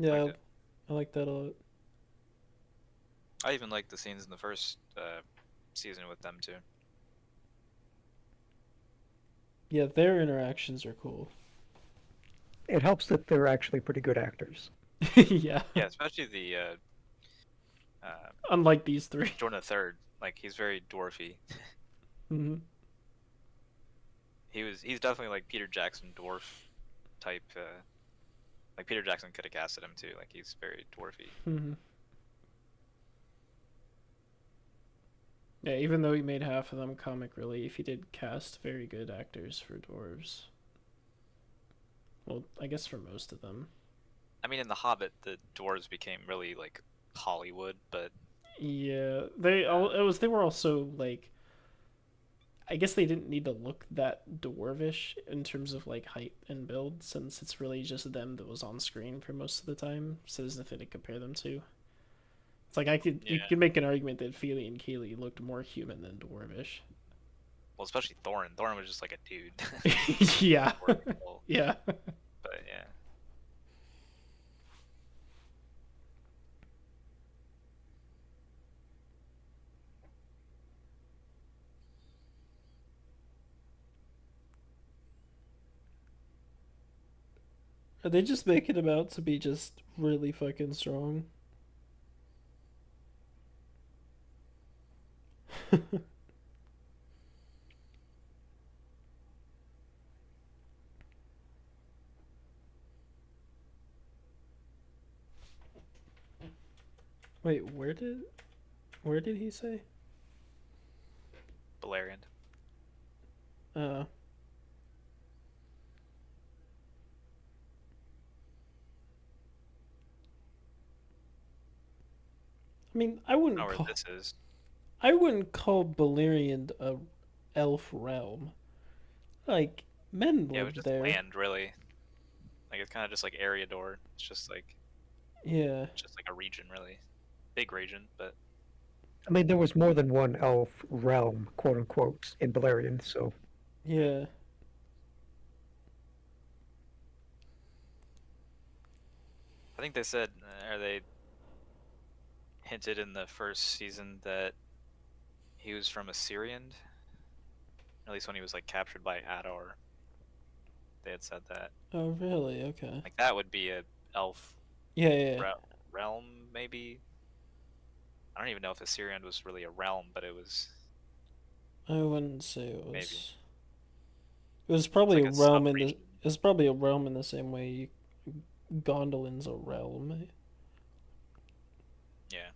Liked Yeah, it. I like that a lot. I even liked the scenes in the first season with them too. Yeah, their interactions are cool. It helps that they're actually pretty good actors. Yeah. Yeah, especially the uh, Unlike these three. Jordan the Third. Like he's very dwarfy. Hmm. He's definitely like Peter Jackson dwarf type. Like Peter Jackson could have casted him too. Like he's very dwarfy. Hmm. Yeah, even though he made half of them comic relief, he did cast very good actors for dwarves. Well, I guess for most of them. I mean, in The Hobbit, the dwarves became really like Hollywood, but Yeah, they all it was. They were also like, I guess they didn't need to look that dwarvish in terms of like height and build, since it's really just them that was on screen for most of the time, so there's nothing to compare them to. It's like you yeah. could make an argument that Feely and Keely looked more human than dwarvish. Well, especially Thorin. Thorin was just like a dude. Yeah, Dwarven soul. yeah. But yeah, Are they just making him out to be just really fucking strong? Wait, where did he say? Balerion. Uh, I mean, I don't know where this is. I wouldn't call Balerion a elf realm. Like men Yeah, it was lived just there. land, really. Like it's kind of just like Eriador. It's Yeah, just like a region, really. Big region, but I mean, there was more than one elf realm, quote unquote, in Beleriand, so yeah. yeah. I think they said, or they hinted in the first season that he was from Assyrian. At least when he was like captured by Adar, they had said that. Oh, really? Okay. Like that would be a elf Yeah, yeah, yeah. realm, maybe. I don't even know if Assyrian was really a realm, but it was I wouldn't say it maybe. was. It was It's probably like a a realm in the. sub-region. It's probably a realm in the same way Gondolin's a realm. Yeah.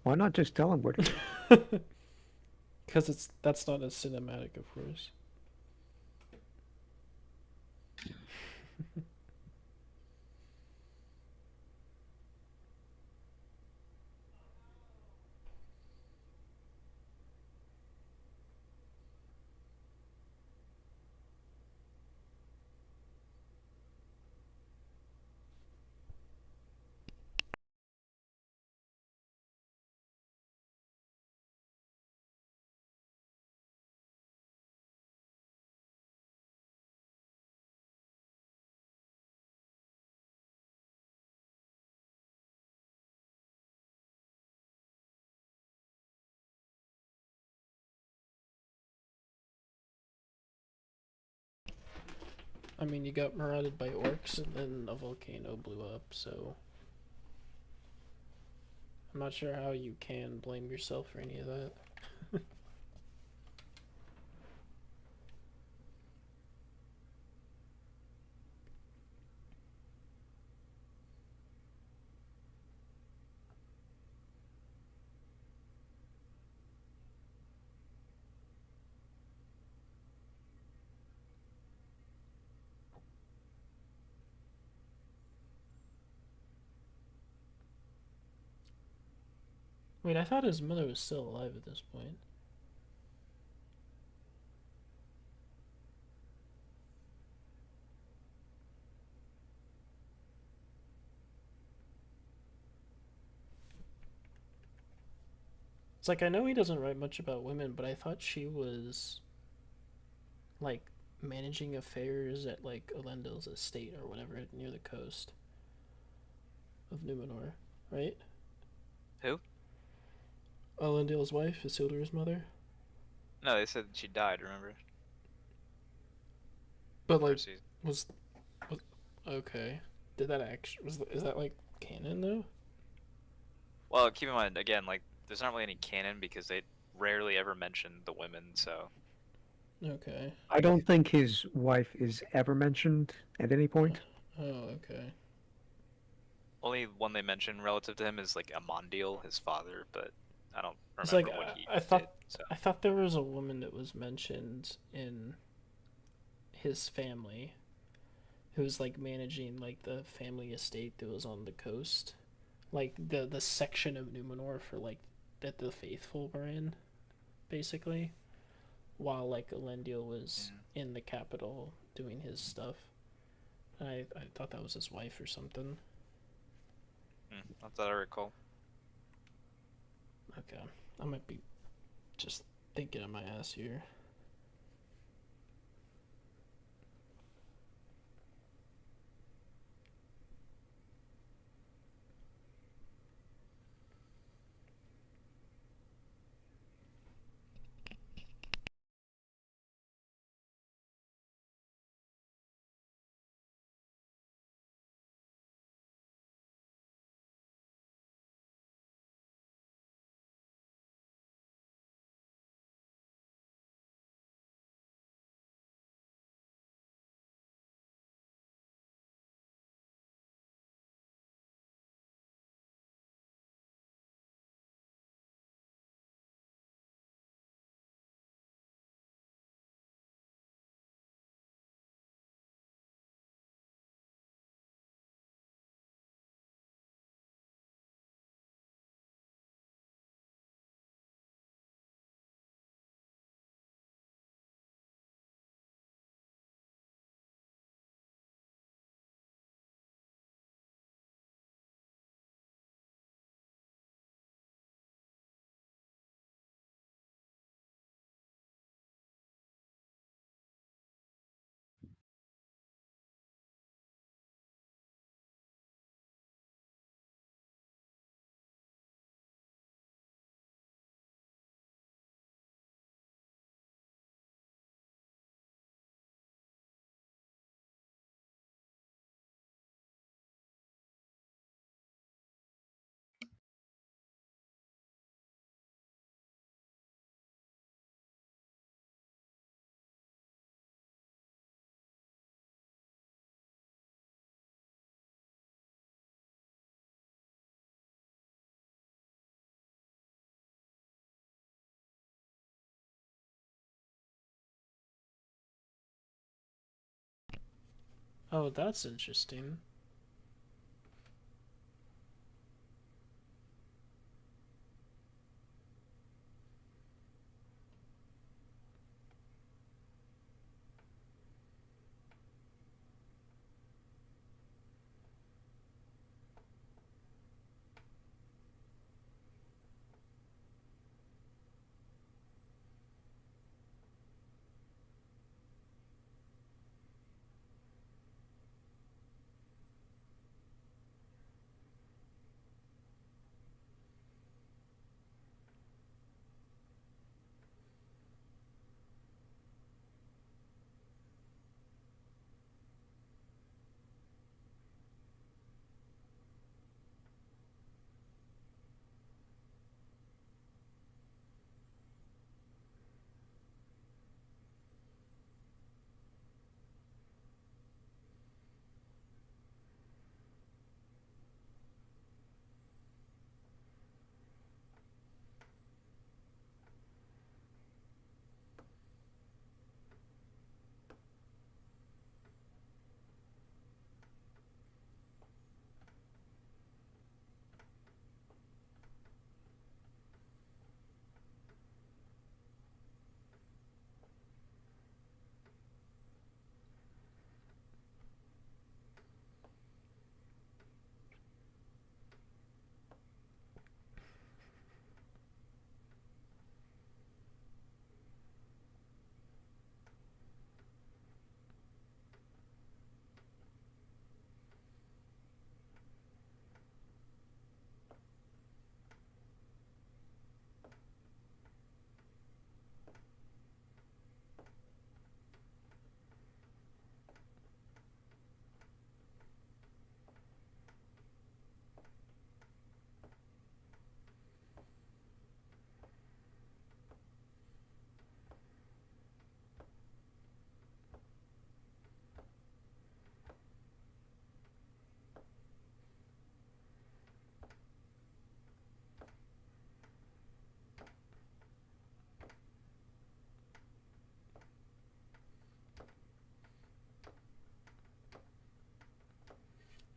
why not just tell him where to go? Because that's not as cinematic, of course. I mean, you got marauded by orcs, and then a volcano blew up, so I'm not sure how you can blame yourself for any of that. Wait, I thought his mother was still alive at this point. It's like I know he doesn't write much about women, but I thought she was like managing affairs at like Elendil's estate or whatever near the coast of Numenor, right? Who? Elendil's wife, Isildur's mother. No, they said she died. Remember? But like, First season. was okay? Did that actually is that like canon though? Well, keep in mind again, like there's not really any canon because they rarely ever mention the women. So Okay. I don't think his wife is ever mentioned at any point. Oh, okay. only one they mention relative to him is like Amondiel, his father, but I don't It's like remember what he I did. thought So I thought there was a woman that was mentioned in his family who was like managing like the family estate that was on the coast, like the section of Numenor for like that the faithful were in, basically, while like Elendil was mm, in the capital doing his stuff. I thought that was his wife or something. not that I recall. Okay, I might be just thinking of my ass here. Oh, that's interesting.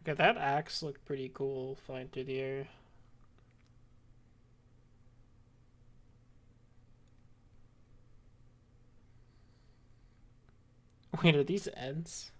Okay, that axe looked pretty cool flying through the air. Wait, are these ends?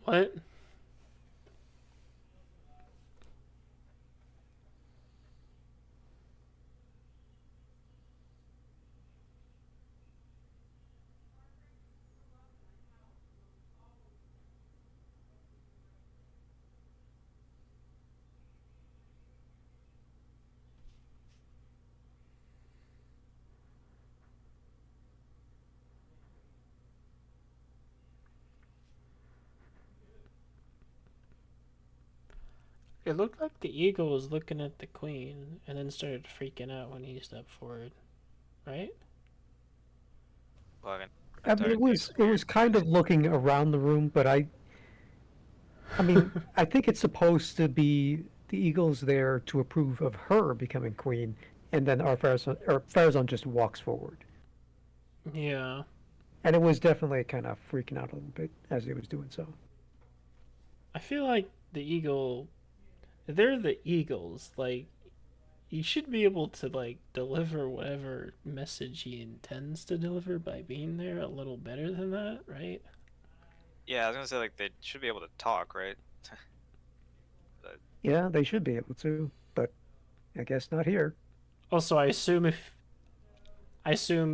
What? It looked like the eagle was looking at the queen and then started freaking out when he stepped forward, right? Well, I mean, I mean, Rentar takes it weird was kind views. of looking around the room, but I mean, I think it's supposed to be the eagle's there to approve of her becoming queen, and then our Farazan just walks forward, Yeah. and it was definitely kind of freaking out a little bit as he was doing so. I feel like the eagle, they're the eagles. Like, you should be able to, like, deliver whatever message he intends to deliver by being there a little better than that, right? Yeah, I was gonna say like they should be able to talk, right? But Yeah, they should be able to, but I guess not here. Also, I assume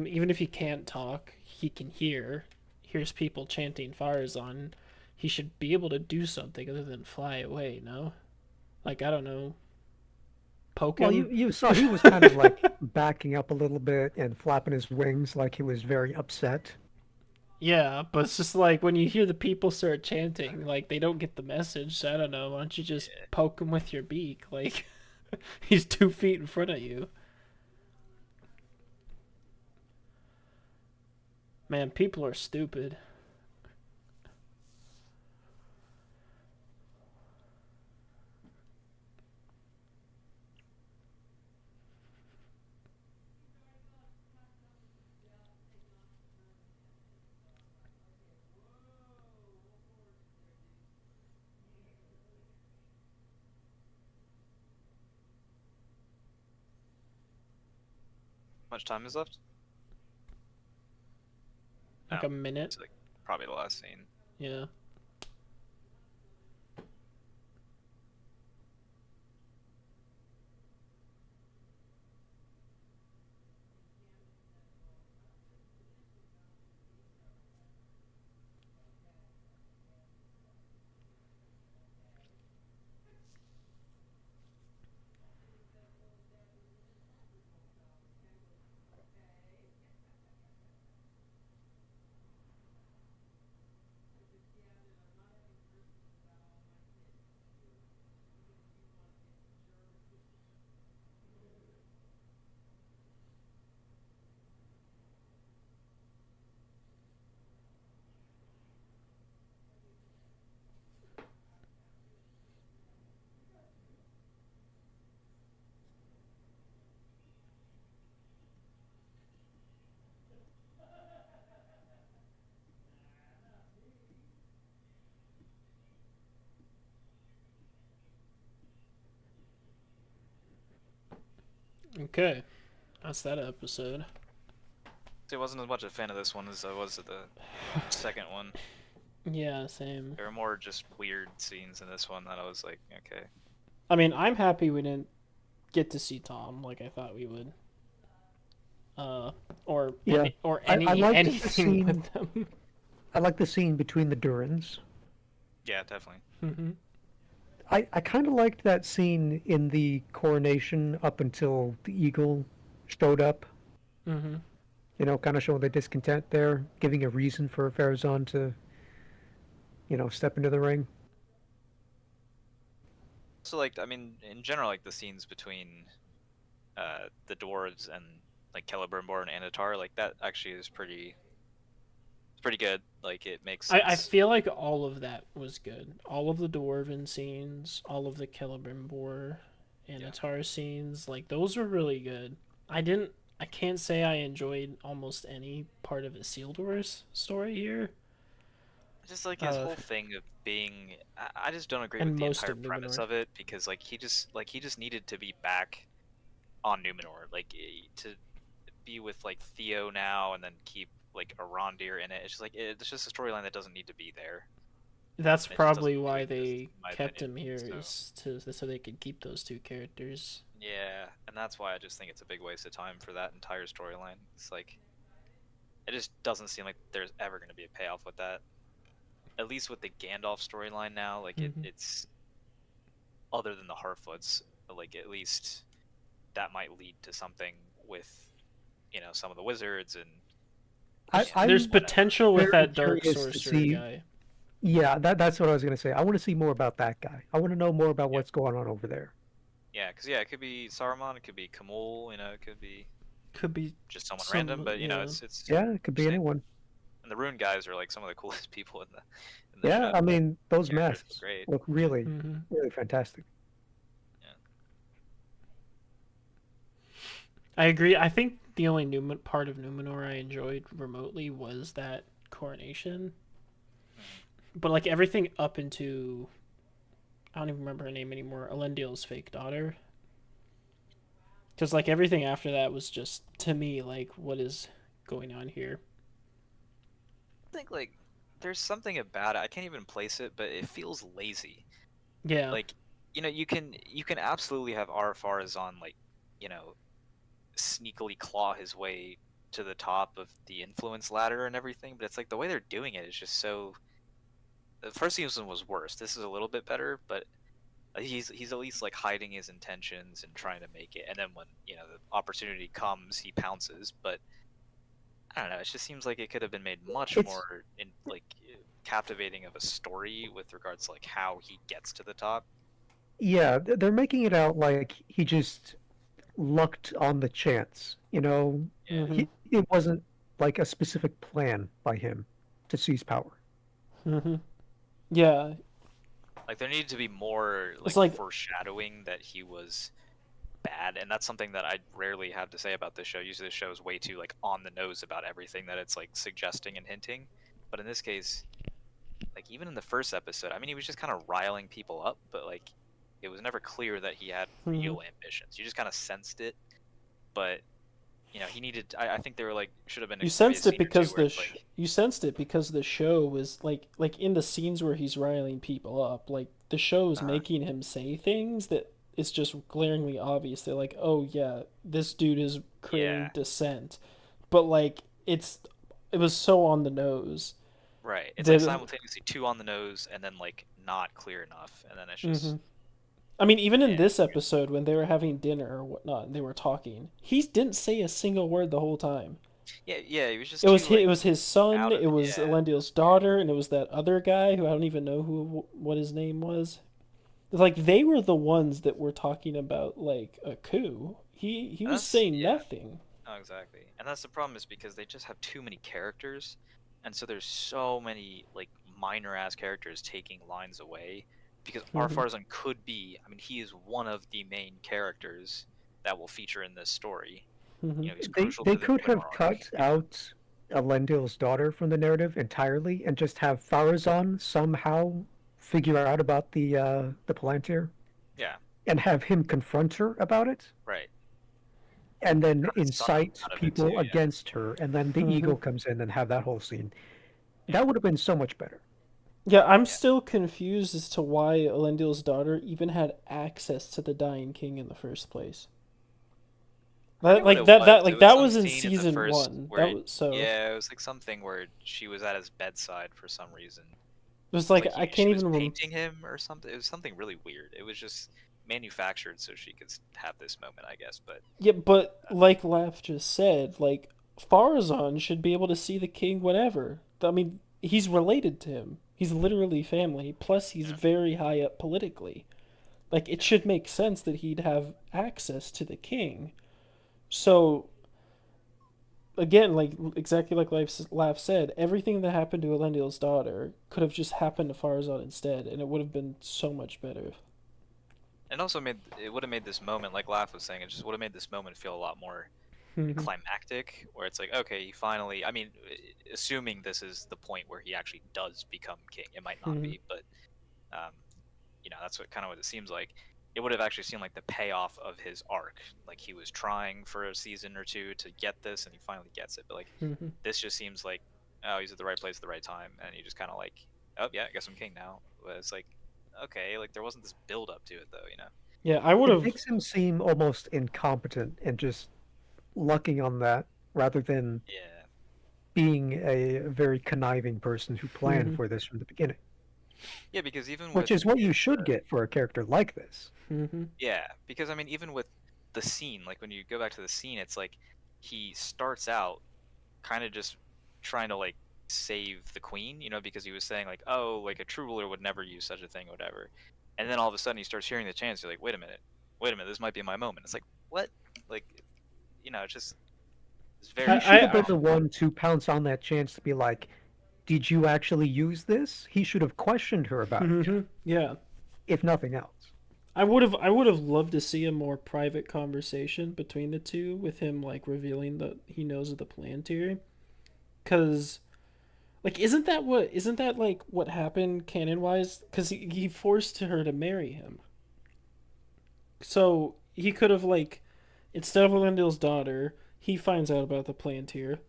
even if he can't talk, he can hears people chanting Farazan. He should be able to do something other than fly away, no? Like, I don't know, poke Well, him? you saw he was kind of like backing up a little bit and flapping his wings like he was very upset. Yeah, but it's just like when you hear the people start chanting, like they don't get the message. So I don't know. Why don't you just yeah, poke him with your beak? Like he's 2 feet in front of you. Man, people are stupid. how much time is left? Like No, a minute. it's like probably the last scene. Yeah. Okay. That's that episode. See, I wasn't as much a fan of this one as I was of the second one. Yeah, same. There were more just weird scenes in this one that I was like, okay. I mean, I'm happy we didn't get to see Tom like I thought we would. Uh, or Yeah, I liked the anything scene. with them. I liked the scene between the Durins. Yeah, definitely. Mm-hmm. I kind of liked that scene in the coronation up until the eagle showed up. Mm-hmm. You know, kind of showing the discontent there, giving a reason for Farazan to, step into the ring. So like, I mean, in general, like the scenes between the dwarves and like Celebrimbor and Anatar, like that actually is pretty good. Like it makes I sense. feel like all of that was good. All of the dwarven scenes, all of the Celebrimbor and Yeah. Atar scenes, like those were really good. I can't say I enjoyed almost any part of Isildur's story here. Just like his Uh, whole thing of being, I just don't agree with and the most entire of premise Numenor. of it because he just needed to be back on Numenor, like to be with like Theo now and then keep like Arondir in it. It's just like it's just a storyline that doesn't need to be there. That's And it just doesn't probably really why exist, they in my kept opinion. him here So is so they could keep those two characters. yeah, and that's why I just think it's a big waste of time for that entire storyline. It's like it just doesn't seem like there's ever going to be a payoff with that. At least with the Gandalf storyline now, like Hmm. it's other than the Harfoots, like at least that might lead to something with some of the wizards and There's I'm whatever. potential with very that dark curious to sorcerer see. guy. Yeah, that's what I was gonna say. I want to see more about that guy. I want to know more about Yeah, what's going on over there. yeah, because yeah, it could be Saruman, it could be Kamul, it could be Could be just someone random, some, but yeah. it's Yeah, it could be interesting. anyone. And the Rune guys are like some of the coolest people in the Yeah, show. I mean, those Characters look masks great. look really, Hmm. really fantastic. Yeah. I agree. I think the only part of Numenor I enjoyed remotely was that coronation. Mhm. But like everything up into, I don't even remember her name anymore, Elendil's fake daughter. Because like everything after that was just to me like what is going on here? I think like there's something about it. I can't even place it, but it feels lazy. Yeah. Like you can absolutely have R Farazan like you know sneakily claw his way to the top of the influence ladder and everything, but it's like the way they're doing it is just so. The first season was worse. This is a little bit better, but he's at least like hiding his intentions and trying to make it. And then when the opportunity comes, he pounces. But I don't know. It just seems like it could have been made much It's more captivating of a story with regards to like how he gets to the top. yeah, they're making it out like he just lucked on the chance. Yeah, Hmm. It wasn't like a specific plan by him to seize power. Hmm. Yeah. like there needed to be more It's like like foreshadowing that he was bad, and that's something that I rarely have to say about this show. Usually, the show is way too like on the nose about everything that it's like suggesting and hinting. But in this case, like even in the first episode, I mean, he was just kind of riling people up, but like it was never clear that he had mhm. real ambitions. You just kind of sensed it, but he needed. I think there were like should have been You maybe a sensed it scene or two because where it's like, you sensed it because the show was like in the scenes where he's riling people up, like the show is uh, making him say things that it's just glaringly obvious. They're like, "Oh yeah, this dude is creating yeah, dissent." But like it was so on the nose right. It's like that simultaneously too on the nose and then like not clear enough, and then it's hmm just I mean, even in yeah, this episode when they were having dinner or whatnot and they were talking, he didn't say a single word the whole time. yeah, yeah. He was It just was too it like was his son, out of it it. was Yeah, Elendil's daughter, and it was that other guy who I don't even know what his name was. It's like they were the ones that were talking about like a coup. He was that's saying yeah. nothing. Oh, exactly. And that's the problem is because they just have too many characters, and so there's so many like minor ass characters taking lines away. Because Hmm. Arfarzan could be, I mean, he is one of the main characters that will feature in this story. Hmm. He's They crucial they to the could Numenor have arc. cut out Elendil's daughter from the narrative entirely and just have Farazan somehow figure out about the Palantir Yeah, and have him confront her about it right. and then Cut his son incite out of it too. people Yeah, against her and then the Hmm. eagle comes in and have that whole scene. yeah, That would have been so much better. Yeah, I'm yeah. still confused as to why Elendil's daughter even had access to the dying king in the first place. I forget what it That was. It like was that some was in scene in the season first one. where That was so. yeah, it was like something where she was at his bedside for some reason. It was It's like like I she can't was even painting him or something. It was something really weird. It was just manufactured so she could have this moment, I guess. But Yeah, but like Laugh just said, like Farazan should be able to see the king whenever. I mean, he's related to him. He's literally family. Plus, he's yeah, very high up politically. Like, it yeah, should make sense that he'd have access to the king. So, again, like exactly like Laugh said, everything that happened to Elendil's daughter could have just happened to Farazan instead, and it would have been so much better. and also it would have made this moment, like Laugh was saying, it just would have made this moment feel a lot more Hmm. climactic. Where it's like, okay, he finally. I mean, assuming this is the point where he actually does become king, it might not Hmm. be, but um, that's what it seems like. It would have actually seemed like the payoff of his arc. Like he was trying for a season or two to get this, and he finally gets it. But like Hmm. this just seems like, oh, he's at the right place at the right time, and he just kind of like oh yeah, I guess I'm king now. But it's like, okay, like there wasn't this build up to it though, you know? Yeah, I would It have. makes him seem almost incompetent and just lucking on that rather than Yeah. being a very conniving person who planned Hmm. for this from the beginning, Yeah, because even which with is what you his should get for a character like this. Hmm. yeah, because I mean, even with the scene, like when you go back to the scene, it's like he starts out kind of just trying to like save the queen, you know, because he was saying like, oh, like a true ruler would never use such a thing, or whatever. And then all of a sudden he starts hearing the chants. You're like, wait a minute, this might be my moment. It's like, what? Like, you know, it's I, He very should have I, been off. the one to pounce on that chance to be like, did you actually use this? He should have questioned her about it, yeah. if nothing else. I would have loved to see a more private conversation between the two with him like revealing that he knows of the plan tier. Cause like isn't that like what happened canon wise? Cause he forced her to marry him. So he could have like instead of Elendil's daughter, he finds out about the plan tier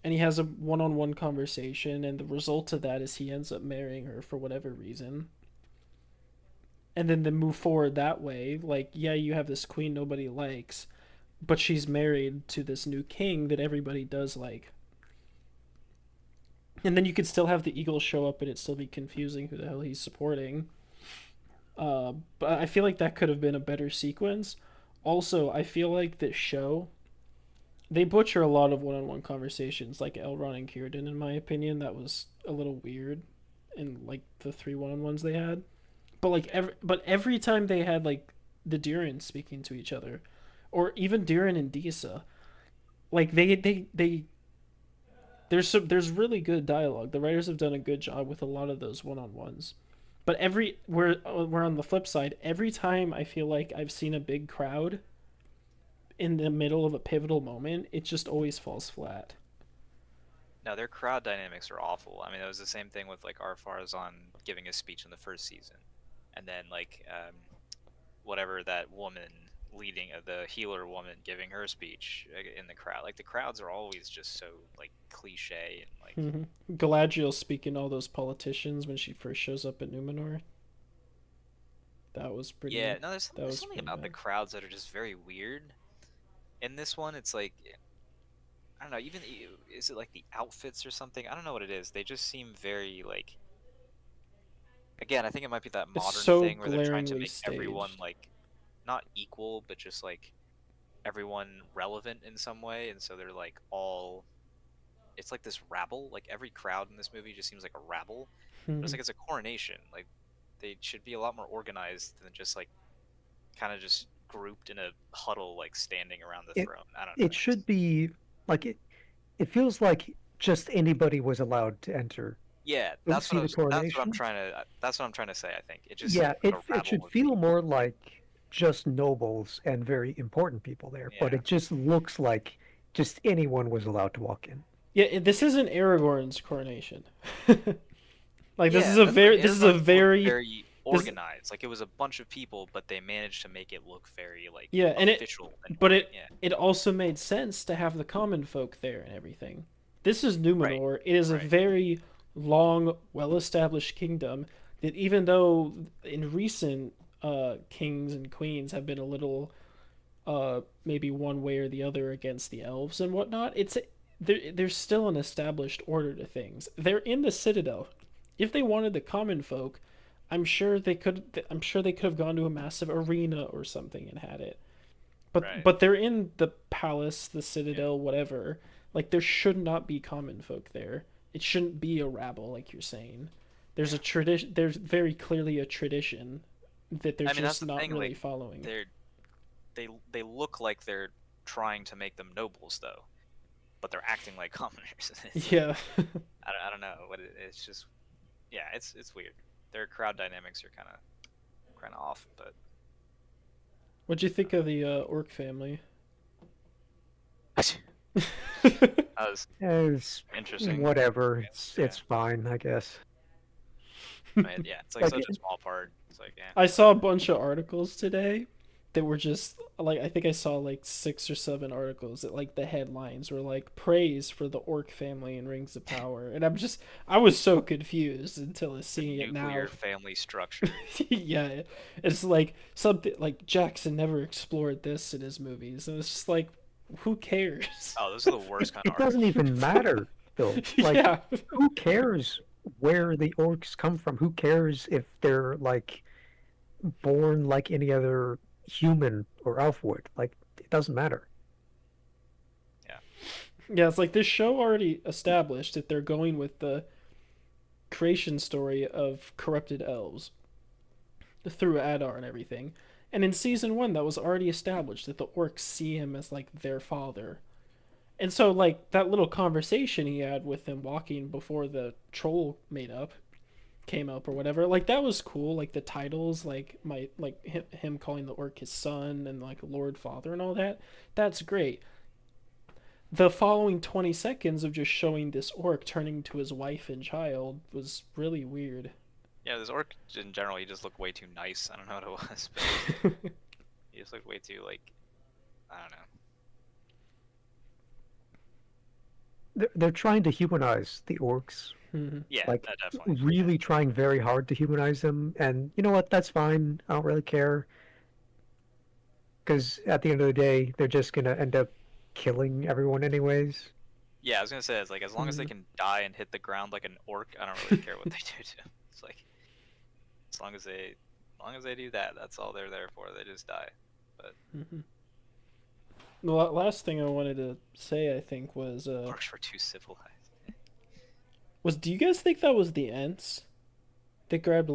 and he has a one-on-one conversation and the result of that is he ends up marrying her for whatever reason. And then move forward that way, like yeah, you have this queen nobody likes, but she's married to this new king that everybody does like. And then you could still have the Eagles show up and it still be confusing who the hell he's supporting. But I feel like that could have been a better sequence. Also, I feel like this show they butcher a lot of one-on-one conversations, like Elrond and Círdan. In my opinion, that was a little weird in like the three one-on-ones they had. But like Yeah. every time they had like the Durin speaking to each other, or even Durin and Disa, like they there's really good dialogue. The writers have done a good job with a lot of those one on ones. But we're on the flip side. Every time I feel like I've seen a big crowd in the middle of a pivotal moment, it just always falls flat. No, their crowd dynamics are awful. I mean, it was the same thing with like Ar-Pharazôn giving his speech in the first season, and then like whatever that woman leading the healer woman giving her speech in the crowd. Like the crowds are always just so like cliche and like Galadriel speaking all those politicians when she first shows up at Numenor. That was yeah. pretty. No, That there's was something pretty about the bad. crowds that are just very weird. In this one, it's like I don't know. Even is it like the outfits or something? I don't know what it is. They just seem very like again. I think it might be that It's modern so thing where they're trying to glaringly make everyone staged. like not equal, but just like everyone relevant in some way, and so they're like all it's like this rabble. Like every crowd in this movie just seems like a rabble. But it's like it's a coronation. Like they should be a lot more organized than just like kind of just grouped in a huddle, like standing around the It throne. I don't it know. should be like it feels like just anybody was allowed to enter. Yeah, Go see the That's what I'm coronation. trying to. That's what I'm trying to say. I think it just Yeah, seems like a it rabble should of feel people. more like just nobles and very important people there, but Yeah. it just looks like just anyone was allowed to walk in. Yeah, this isn't Aragorn's coronation. Like Yeah, that's right. this is a Aragorn's looked very very this organized. Like it was a bunch of people, but they managed to make it look very like yeah, and official and but important. Yeah. it also made sense to have the common folk there and everything. This is Right. Numenor. It is a Right. very long, well-established kingdom that even though in recent kings and queens have been a little maybe one way or the other against the elves and whatnot, there's still an established order to things. They're in the Citadel. If they wanted the common folk, I'm sure they could. I'm sure they could have gone to a massive arena or something and had it. Right. But they're in the palace, the Yeah. Citadel, whatever. Like there should not be common folk there. It shouldn't be a rabble like you're saying. There's a tradition. There's very clearly a tradition that they're I mean, that's just the not thing. really Like following. they're they look like they're trying to make them nobles though, but they're acting like commoners. It's like Yeah. I don't know what it's just yeah, it's weird. Their crowd dynamics are kind of off, but What'd you think of the orc family? that was It's interesting. whatever. Yeah, It's fine, I guess. I mean, yeah, it's like Like such a small part. It's like yeah, I saw a bunch of articles today that were just like, I think I saw like 6 or 7 articles that like the headlines were like praise for the orc family in Rings of Power, and I was so confused until The seeing it now. nuclear family structure. Yeah, it's like something like Jackson never explored this in his movies, and it's just like, who cares? Oh, those are the worst kind of It doesn't articles. even matter, Phil. Like, Yeah. who cares where the orcs come from? Who cares if they're like born like any other human or elf would? Like, it doesn't matter. Yeah. Yeah, it's like this show already established that they're going with the creation story of corrupted elves through Adar and everything. And in season 1 that was already established that the orcs see him as like their father. And so like that little conversation he had with him walking before the troll made up came up or whatever, like that was cool. Like the titles, like my like him calling the orc his son and like Lord Father and all that, that's great. The following 20 seconds of just showing this orc turning to his wife and child was really weird. Yeah, this orc in general, he just looked way too nice. I don't know what it was, but he just looked way too like, I don't know. They're trying to humanize the orcs, Yeah, like that definitely. really trying very hard to humanize them. And you know what? That's fine. I don't really care because at the end of the day, they're just gonna end up killing everyone anyways. Yeah, I was gonna say it's like as long as they can die and hit the ground like an orc, I don't really care what they do to 'em. It's like as long as they do that, that's all they're there for. They just die. But The last thing I wanted to say, I think, orcs were too civilized. do you guys think that was the Ents that grabbed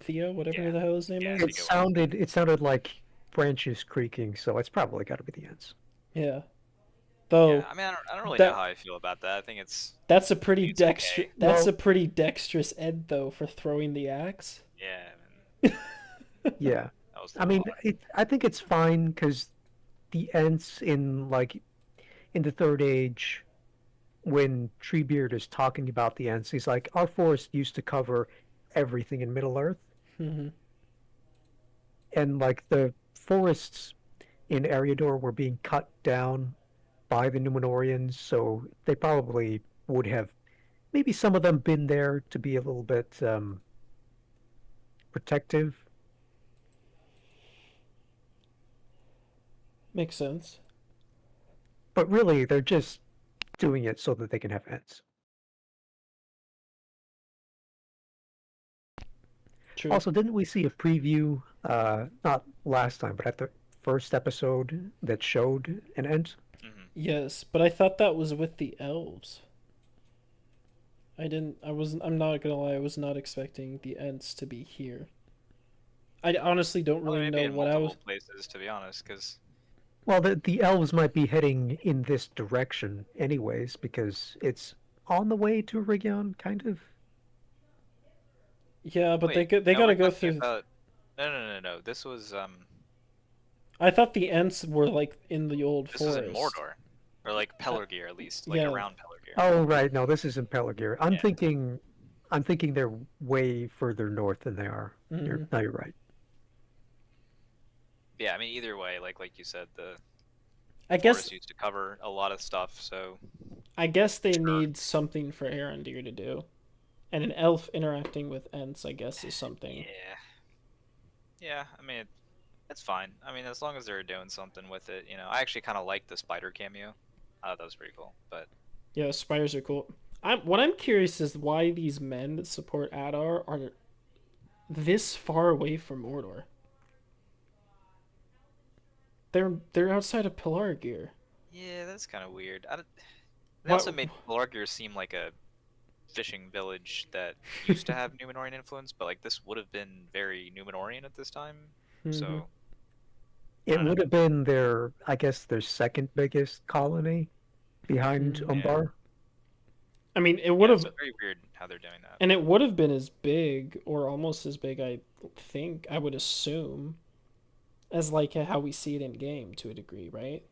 Theo, whatever Yeah. the hell his name Yeah, I is? think It sounded like branches creaking, so it's probably got to be the ants. Yeah. Though Yeah, I mean, I don't really know that how I feel about that. I think it's that's a pretty it's okay. that's Well- a pretty dexterous Ed though for throwing the axe. Yeah, I mean, Yeah, that was. I mean, I think it's fine because the ants in the Third Age, when Treebeard is talking about the ants, he's like, our forest used to cover everything in Middle Earth, Mm-hmm. and like the forests in Eriador were being cut down by the Numenorians, so they probably would have maybe some of them been there to be a little bit protective. Makes sense. But really, they're just doing it so that they can have ants. True. Also, didn't we see a preview, not last time, but at the first episode that showed an ant? Yes, but I thought that was with the elves. I'm not gonna lie, I was not expecting the Ents to be here. I honestly don't Well, really maybe know in what I was. multiple places, to be honest, because Well, the elves might be heading in this direction anyways, because it's on the way to Region, kind of. Yeah, but wait, they no, gotta we're go talking through. about. No. This was I thought the Ents were like in the old This was forest. in Mordor, or like Pelargir at least, like yeah. around Pelargir. Oh, right. No, this isn't Pelargir. Yeah. I'm thinking they're way further north than they are. Mhm. No, you're right. Yeah, I mean either way, like you said, the I guess forest used to cover a lot of stuff, so I guess they Sure. need something for Arondir to do, and an elf interacting with Ents, I guess, is something. yeah, yeah. I mean, it's fine. I mean, as long as they're doing something with it, you know. I actually kind of like the spider cameo. I thought that was pretty cool, but Yeah, spiders are cool. What I'm curious is why these men that support Adar are this far away from Mordor. They're outside of Pelargir. yeah, that's kind of weird. They What- also made Pelargir seem like a fishing village that used to have Numenorian influence, but like this would have been very Numenorian at this time. Mhm. So It don't know. would have been I guess, their second biggest colony behind Mm, yeah. Umbar. I mean, it yeah, would have, it's very weird how they're doing that. and it would have been as big or almost as big. I think I would assume as like how we see it in game to a degree, right?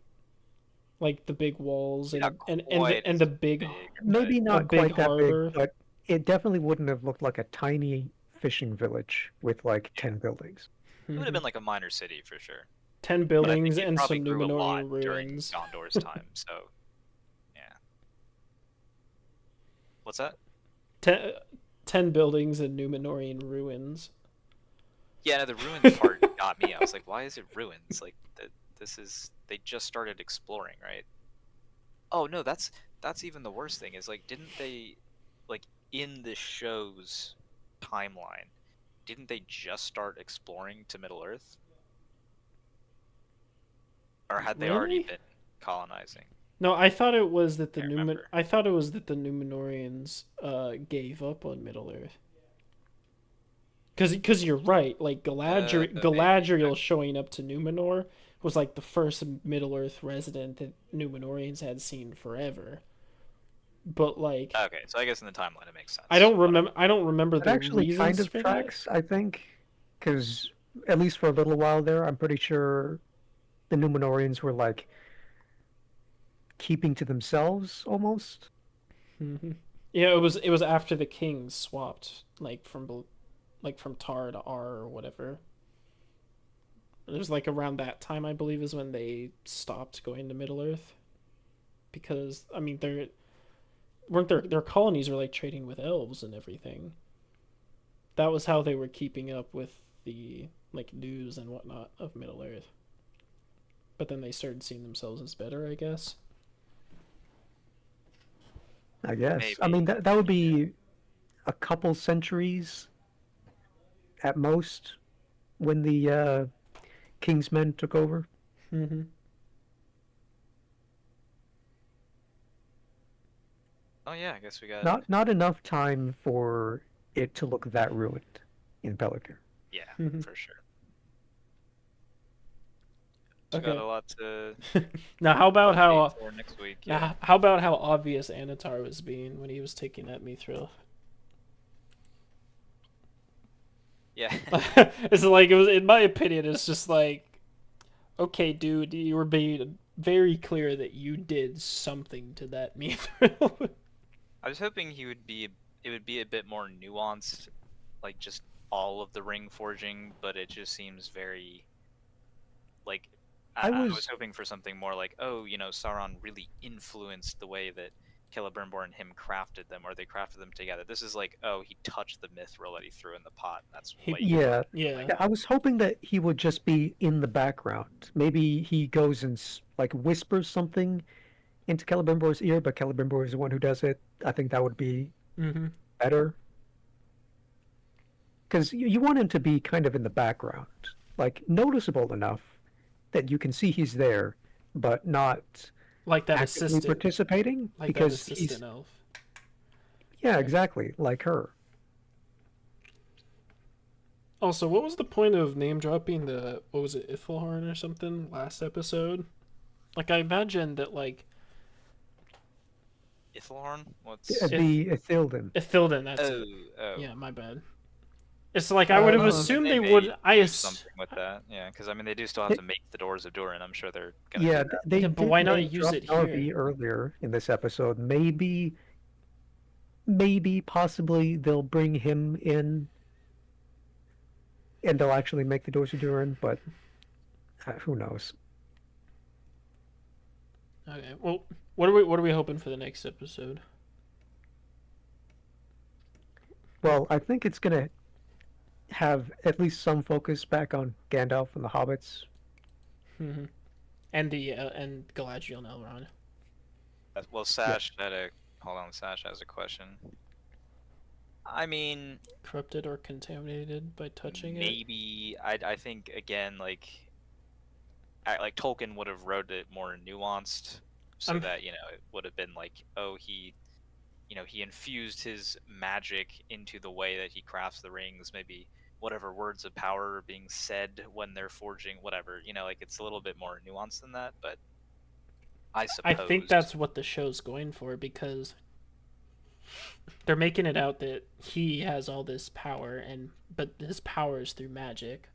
Like the big walls and Not and quite the big big, Maybe but not big quite that harbor. big, but it definitely wouldn't have looked like a tiny fishing village with like 10 buildings. it would have been like a minor city for sure. 10 But I think buildings it and probably some grew a lot Numenorian during ruins. Gondor's time. So yeah. What's that? 10, 10 buildings and Numenorian ruins. Yeah, no, the ruins part got me. I was like, why is it ruins? Like this is they just started exploring, right? Oh no, that's even the worst thing is like didn't they like in the show's timeline, didn't they just start exploring to Middle Earth? Or had they already Really? been colonizing? No, I thought it was that Can't remember. I thought it was that the Numenorians gave up on Middle Earth. Cause you're right, like Maybe. Galadriel showing up to Numenor was like the first Middle Earth resident that Numenorians had seen forever. But like Okay, so I guess in the timeline it makes sense. Whatever. I don't remember It the actually kind reasons of for that. tracks, I think, because at least for a little while there, I'm pretty sure the Numenorians were like keeping to themselves almost. Hmm. Yeah, it was after the kings swapped like from Tar to R or whatever. It was like around that time I believe is when they stopped going to Middle Earth because I mean they're weren't their colonies were like trading with elves and everything. That was how they were keeping up with the like news and whatnot of Middle Earth. But then they started seeing themselves as better, I guess. I guess. I mean, Maybe. that would be a couple centuries at most when the King's men took over. Mm-hmm. Oh yeah, I guess we got Not enough time for it to look that ruined in Pelican. yeah, Mm-hmm. for sure. So we got Okay. a lot to Now how about update how for next week. Yeah. how about how obvious Anatar was being when he was taking that mithril? Yeah. It's like it was in my opinion. It's just like, okay, dude, you were being very clear that you did something to that mithril. I was hoping it would be a bit more nuanced, like just all of the ring forging, but it just seems very like I I was was hoping for something more like, oh, Sauron really influenced the way that Celebrimbor and him crafted them, or they crafted them together. This is like, oh, he touched the mithril that he threw in the pot. That's He, way more yeah, yeah, like, I was hoping that he would just be in the background. Maybe he goes and like whispers something into Celebrimbor's ear, but Celebrimbor is the one who does it. I think that would be mm-hmm. better because you want him to be kind of in the background, like noticeable enough that you can see he's there, but not Like that actively assistant, participating like that because assistant he's, elf. yeah, Right. exactly, like her. Also, what was the point of name dropping the what was it, Ithelhorn or something last episode? Like I imagine that like Ithelhorn? What's if The Ithilden. Ithilden, that's oh it. oh Yeah, my bad. It's like I would have I mean, assumed they they may would. I do ass- something with that, yeah, because I mean they do still have It, to make the doors of Durin. I'm sure they're gonna do yeah, that. they yeah, but did why name not use drop it here? Narvi earlier in this episode. Maybe, possibly they'll bring him in and they'll actually make the doors of Durin, but who knows? Okay. Well, what are we hoping for the next episode? Well, I think it's gonna have at least some focus back on Gandalf and the hobbits. Mm-hmm. And the and Galadriel and Elrond. Well, Yeah, Sash had a hold on. Sash has a question. I mean, Corrupted or contaminated by touching it. maybe I think again like Tolkien would have wrote it more nuanced, so I'm that it would have been like, oh, he infused his magic into the way that he crafts the rings. Maybe whatever words of power are being said when they're forging, whatever. Like it's a little bit more nuanced than that, but I I think suppose. that's what the show's going for because they're making it out that he has all this power and but his power is through magic.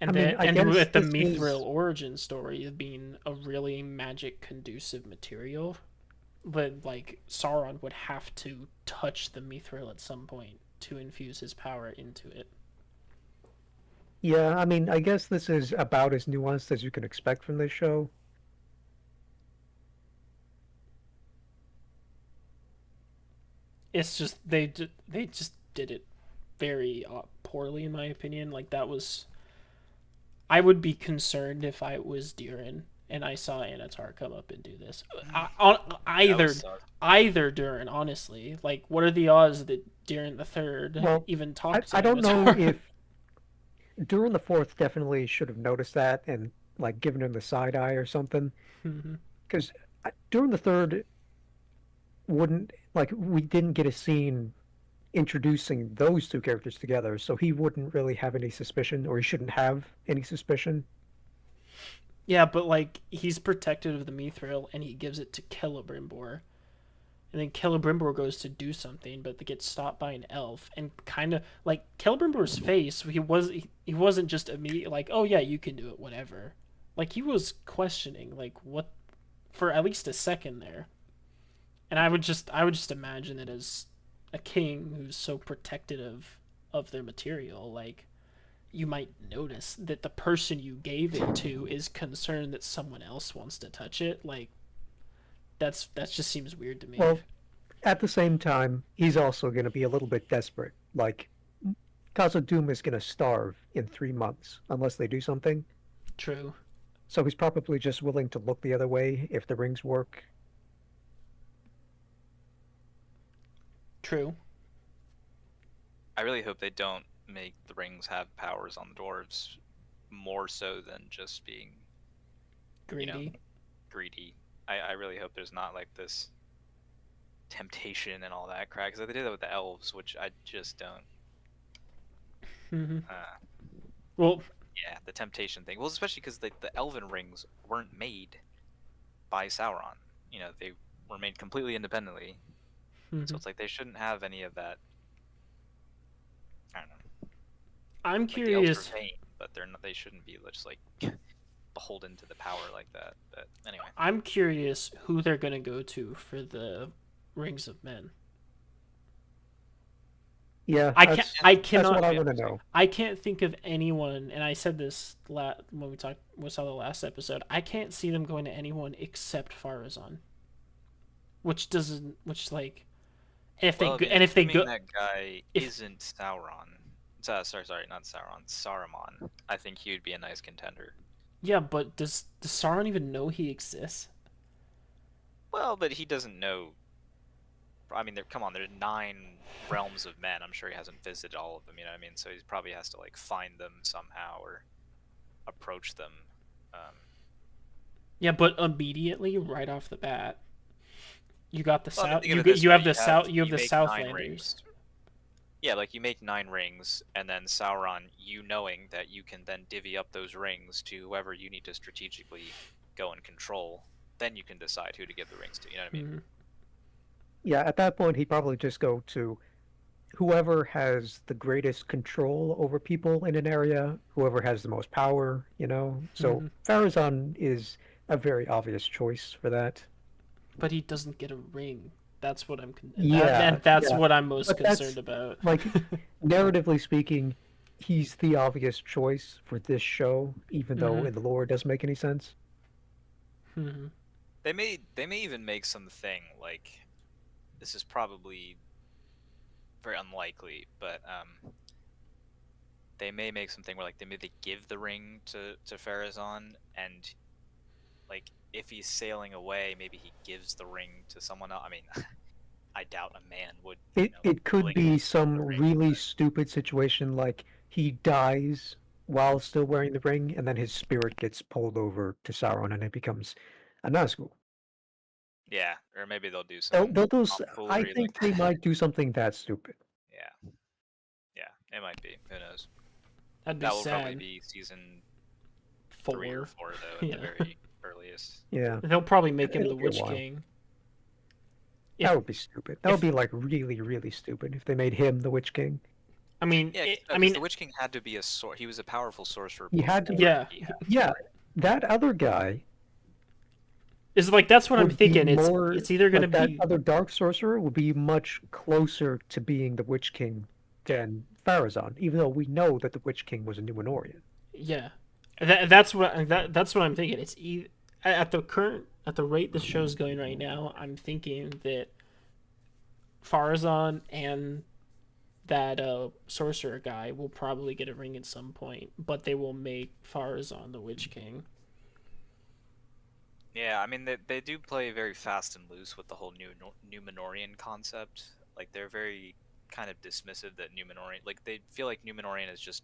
I And mean, that I and guess with the this Mithril is origin story of being a really magic conducive material, but like Sauron would have to touch the Mithril at some point to infuse his power into it. Yeah, I mean, I guess this is about as nuanced as you can expect from this show. It's just they just did it very poorly in my opinion. Like that was I would be concerned if I was Durin and I saw Anatar come up and do this. That was Either sus. Durin, honestly. Like, what are the odds that Durin the Third Well, even I, talked to I don't know Anatar? if Durin the Fourth definitely should have noticed that and like given him the side eye or something. Because Durin the Third wouldn't like we didn't get a scene introducing those two characters together, so he wouldn't really have any suspicion, or he shouldn't have any suspicion. Yeah, but like he's protected of the Mithril and he gives it to Celebrimbor. And then Celebrimbor goes to do something, but they get stopped by an elf. And kind of like Celebrimbor's face, he wasn't just immediately like, oh yeah, you can do it, whatever. Like he was questioning, like what, for at least a second there. And I would just imagine it as a king who's so protective of their material, like you might notice that the person you gave it to is concerned that someone else wants to touch it. Like that just seems weird to me. Well, at the same time, he's also going to be a little bit desperate. Like, Khazad-dûm is going to starve in 3 months unless they do something. True. So he's probably just willing to look the other way if the rings work. True. I really hope they don't make the rings have powers on the dwarves more so than just being, you know, Greedy. greedy. I really hope there's not like this temptation and all that crap because they did that with the elves, which I just don't. Mm-hmm. Uh, Well, yeah, the temptation thing. Well, especially because the elven rings weren't made by Sauron. You know, they were made completely independently. So mm-hmm. it's like they shouldn't have any of that. I don't know. I'm Like the elves are curious. vain, but they're not. They shouldn't be just like beholden to the power like that. But anyway, I'm curious who they're gonna go to for the Rings of Men. Yeah, I can't. that's I that's cannot. what I be want to interesting. know. I can't think of anyone, and I said this when we saw the last episode. I can't see them going to anyone except Farazan, which doesn't, which like, Well, I mean, and if they assuming go, that guy if isn't Sauron. Sorry, not Sauron. Saruman. I think he would be a nice contender. yeah, but does Sauron even know he exists? Well, but he doesn't know. I mean, come on. There's 9 realms of men. I'm sure he hasn't visited all of them. You know what I mean? So he probably has to like find them somehow or approach them. Um, Yeah, but immediately, right off the bat, you got the well, I mean, south. think of it this way: You have you the make 9 rings. Southlanders. Yeah, like you make 9 rings, and then Sauron, you knowing that you can then divvy up those rings to whoever you need to strategically go and control, then you can decide who to give the rings to. You know what I mean? Mhm. Yeah, at that point, he'd probably just go to whoever has the greatest control over people in an area, whoever has the most power, you know? So Mhm. Farazan is a very obvious choice for that. But he doesn't get a ring. That's what Yeah, that's yeah. what I'm most But concerned that's about. like narratively speaking, he's the obvious choice for this show, even though Mhm. in the lore it doesn't make any sense. Mhm. They may even make something like this is probably very unlikely, but they may make something where like they give the ring to Farazan, and like if he's sailing away, maybe he gives the ring to someone else. I mean, I doubt a man would, It could willingly be give the some ring. really But stupid situation like he dies while still wearing the ring, and then his spirit gets pulled over to Sauron, and it becomes a Nazgul. yeah, or maybe they'll do They'll, some they'll do, I tomfoolery like think they that. might do something that stupid. Yeah, yeah, it might be. Who knows? That'd be That will probably sad. be season 3 or 4. 4 though, at the Yeah. very earliest. Yeah, They'll probably make him it'll the be a Witch while. King. That If would be stupid. That would if be like really, really stupid if they made him the Witch King. I mean, Yeah, I because mean, the Witch King had to be he was a powerful sorcerer He had to be. before yeah. he had. Yeah, that other guy Is like that's what I'm would be thinking. more It's either gonna like that be other dark sorcerer would be much closer to being the Witch King Yeah. than Pharazôn, even though we know that the Witch King was a Numenorian. Yeah, that's what I'm thinking. At the rate the show's going right now, I'm thinking that Farazan and that sorcerer guy will probably get a ring at some point, but they will make Farazan the Witch King. Yeah, I mean they do play very fast and loose with the whole Numenorian concept. Like they're very kind of dismissive that Numenorian, like they feel like Numenorian is just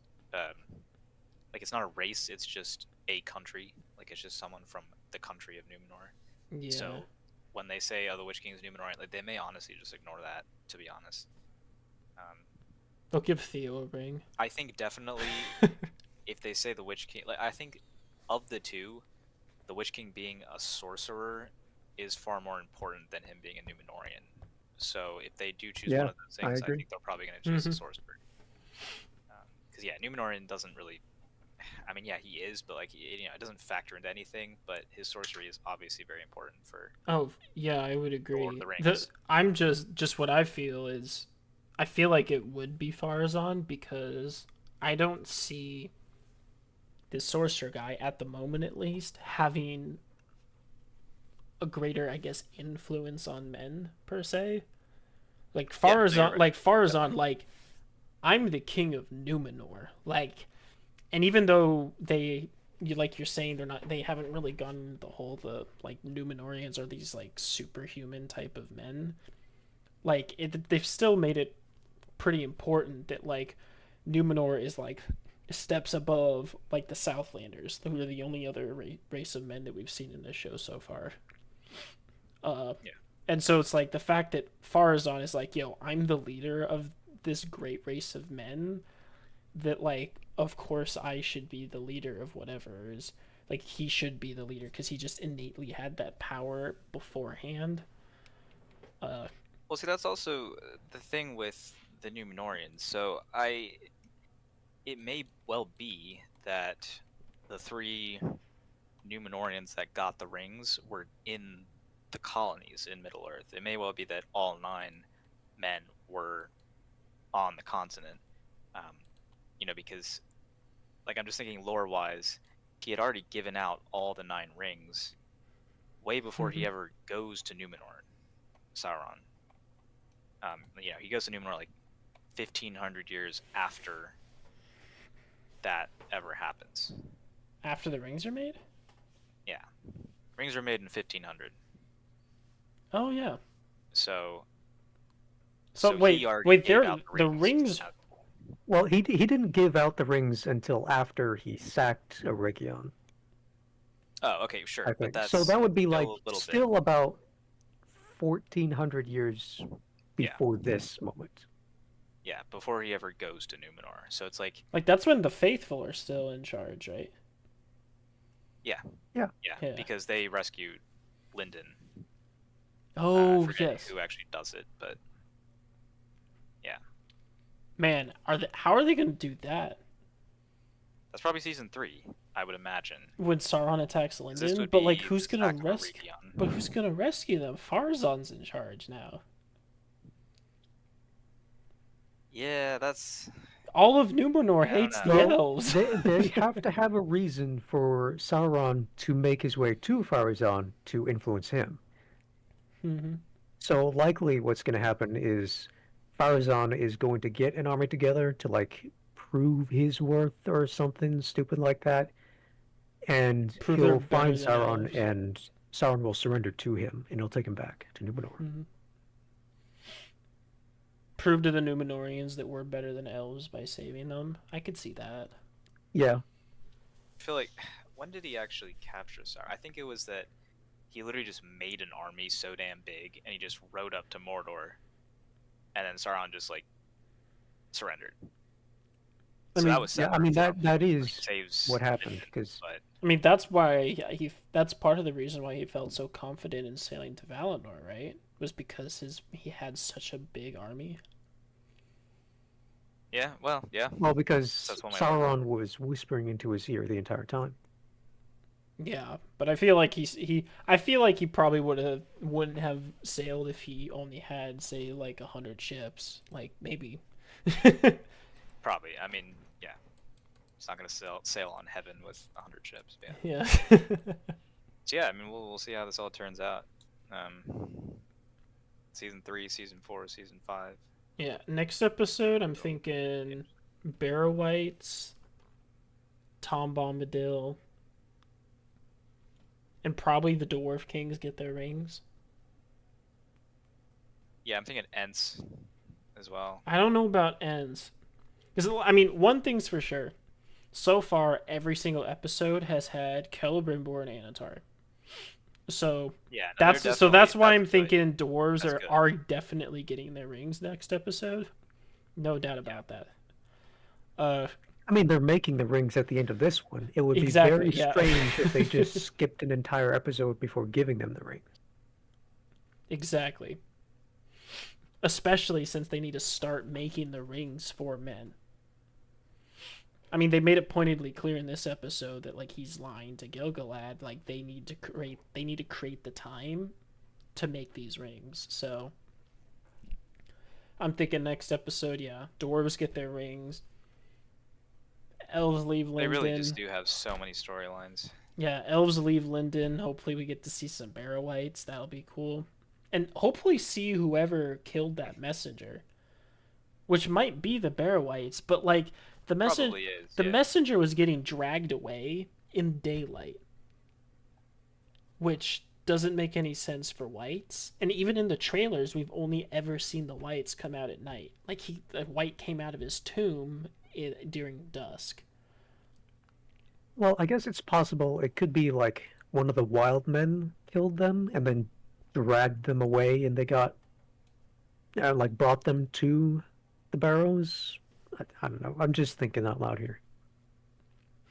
like it's not a race, it's just a country. Like it's just someone from the country of Numenor. Yeah, So when they say, "Oh, the Witch King is Numenorian," like they may honestly just ignore that. To be honest, um, they'll give Theo a ring. I think definitely if they say the Witch King, like I think of the two, the Witch King being a sorcerer is far more important than him being a Numenorian. So if they do choose one Yeah, of those I things, I agree. think they're probably going to choose the Mhm. sorcerer. Because yeah, Numenorian doesn't really. I mean, yeah, he is, but like it doesn't factor into anything. But his sorcery is obviously very important for Oh yeah, I would the Lord of agree. the Rings. I'm just what I feel is, I feel like it would be Farazan because I don't see the sorcerer guy at the moment, at least, having a greater, I guess, influence on men per se. Like Yeah, no, you're Farazan, right. like Farazan, Definitely. like I'm the king of Numenor. Like, and even though you're saying they haven't really gone the whole like Numenorians are these like superhuman type of men. Like they've still made it pretty important that like Numenor is like steps above like the Southlanders, who are the only other race of men that we've seen in this show so far. Uh, Yeah. and so it's like the fact that Farazan is like, yo, I'm the leader of this great race of men. That like, of course, I should be the leader of whatever is like he should be the leader because he just innately had that power beforehand. Uh, Well, see, that's also the thing with the Numenorians. So it may well be that the three Numenorians that got the rings were in the colonies in Middle Earth. It may well be that all 9 men were on the continent. Um, because like I'm just thinking lore-wise, he had already given out all the 9 rings way before he mhm. ever goes to Numenor. Sauron. He goes to Numenor like 1,500 years after that ever happens. After the rings are made. Yeah, rings were made in 1,500. Oh yeah. So So he wait, already wait. gave There, out the the rings. rings. Well, he didn't give out the rings until after he sacked Eregion, Oh, okay, sure, I but think. So that's that would be like still a little bit. still about 1400 years Yeah, before this moment. yeah, before he ever goes to Numenor. So it's like, Like that's when the faithful are still in charge, right? yeah, Yeah. yeah, Yeah. because they rescued Lyndon. I Oh forget yes. who actually does it, but yeah, Man, how are they gonna do that that's probably season 3, I would imagine. when Sauron attacks 'Cause this Lyndon? would But like, be who's the gonna attack of rescue? Eregion. But who's gonna rescue them? Farazan's in charge now. Yeah, that's. All of Numenor Yeah, I don't hates know. the Well, elves. they have to have a reason for Sauron to make his way to Pharazôn to influence him. hmm So likely what's going to happen is Pharazôn is going to get an army together to like prove his worth or something stupid like that, and Prove they're he'll better find than Sauron elves. and Sauron will surrender to him and he'll take him back to Numenor. hmm Prove to the Numenorians that we're better than elves by saving them. I could see that. Yeah. I feel like when did he actually capture Sauron? I think it was that he literally just made an army so damn big and he just rode up to Mordor, and then Sauron just like surrendered. I So mean, that was Yeah, I separate mean from that when he is saves what happened Lyndon, because but I mean that's why that's part of the reason why he felt so confident in sailing to Valinor, right? Was because he had such a big army. yeah, well, yeah, because that's one way to look at it. Sauron was whispering into his ear the entire time. Yeah, but I feel like I feel like he probably wouldn't have sailed if he only had say like 100 ships, like maybe. Probably. I mean, yeah. It's not gonna sail on heaven with 100 ships. But yeah. Yeah. So yeah, I mean, we'll see how this all turns out. Season 3, season 4, season 5. Yeah. Next episode, I'm thinking Barrow Whites, Tom Bombadil, and probably the Dwarf Kings get their rings. Yeah, I'm thinking Ents as well. I don't know about ends. Because, I mean, one thing's for sure. So far, every single episode has had Celebrimbor and Anatar. So Yeah, no, that's why I'm good. thinking dwarves That's are definitely getting their rings next episode. No doubt about that. I mean, they're making the rings at the end of this one. It would be Exactly, very yeah. strange if they just skipped an entire episode before giving them the rings. Exactly. Especially since they need to start making the rings for men. I mean, they made it pointedly clear in this episode that like he's lying to Gilgalad. Like they need to create the time to make these rings. So I'm thinking next episode, yeah, dwarves get their rings. Elves leave Linden. They really just do have so many storylines. Yeah, elves leave Linden. Hopefully we get to see some Barrow Whites. That'll be cool. And hopefully see whoever killed that messenger. Which might be the Barrow Whites, but like the messenger was getting dragged away in daylight. Which doesn't make any sense for whites. And even in the trailers, we've only ever seen the whites come out at night. Like the white came out of his tomb during dusk. Well, I guess it's possible it could be like one of the wild men killed them and then dragged them away, and they got like brought them to the Barrows. I don't know. I'm just thinking out loud here.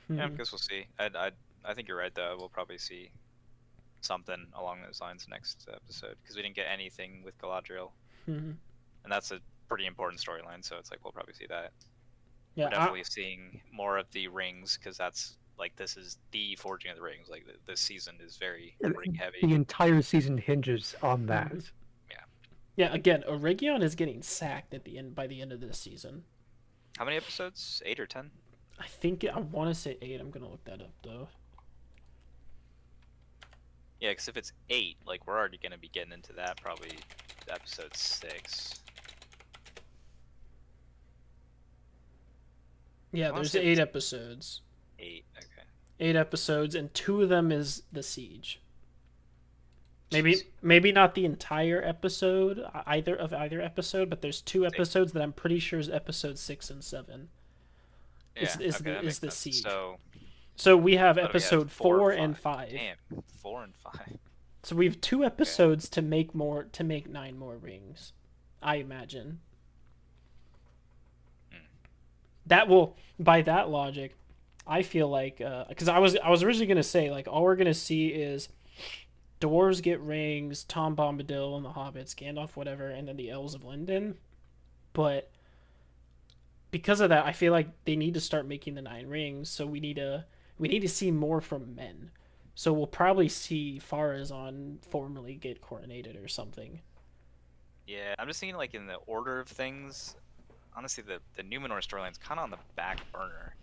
Yeah, I guess we'll see. I think you're right though. We'll probably see something along those lines next episode because we didn't get anything with Galadriel, and that's a pretty important storyline. So it's like we'll probably see that. Yeah, we're definitely seeing more of the rings because that's like this is the Forging of the Rings. Like this season is very ring heavy. The entire season hinges on that. Yeah. Again, Oregion is getting sacked at the end by the end of this season. How many episodes? 8 or 10? I want to say 8. I'm gonna look that up though. Yeah, because if it's 8, like we're already gonna be getting into that probably episode 6. Yeah, there's 8 episodes. 8, okay. 8 episodes, and 2 of them is the siege. Maybe not the entire episode, either episode, but there's 2 episodes that I'm pretty sure is episode 6 and 7. Yeah, is the siege. So we have episode 4 and 5. Damn, 4 and 5. So we have 2 episodes to make 9 more rings, I imagine. That will, by that logic, I feel like because I was originally gonna say like all we're gonna see is dwarves get rings, Tom Bombadil and the Hobbits, Gandalf, whatever, and then the Elves of Linden. But because of that, I feel like they need to start making the 9 rings. So we need to see more from men. So we'll probably see Farazan formally get coronated or something. Yeah, I'm just thinking like in the order of things. Honestly, the Numenor storyline's kind of on the back burner.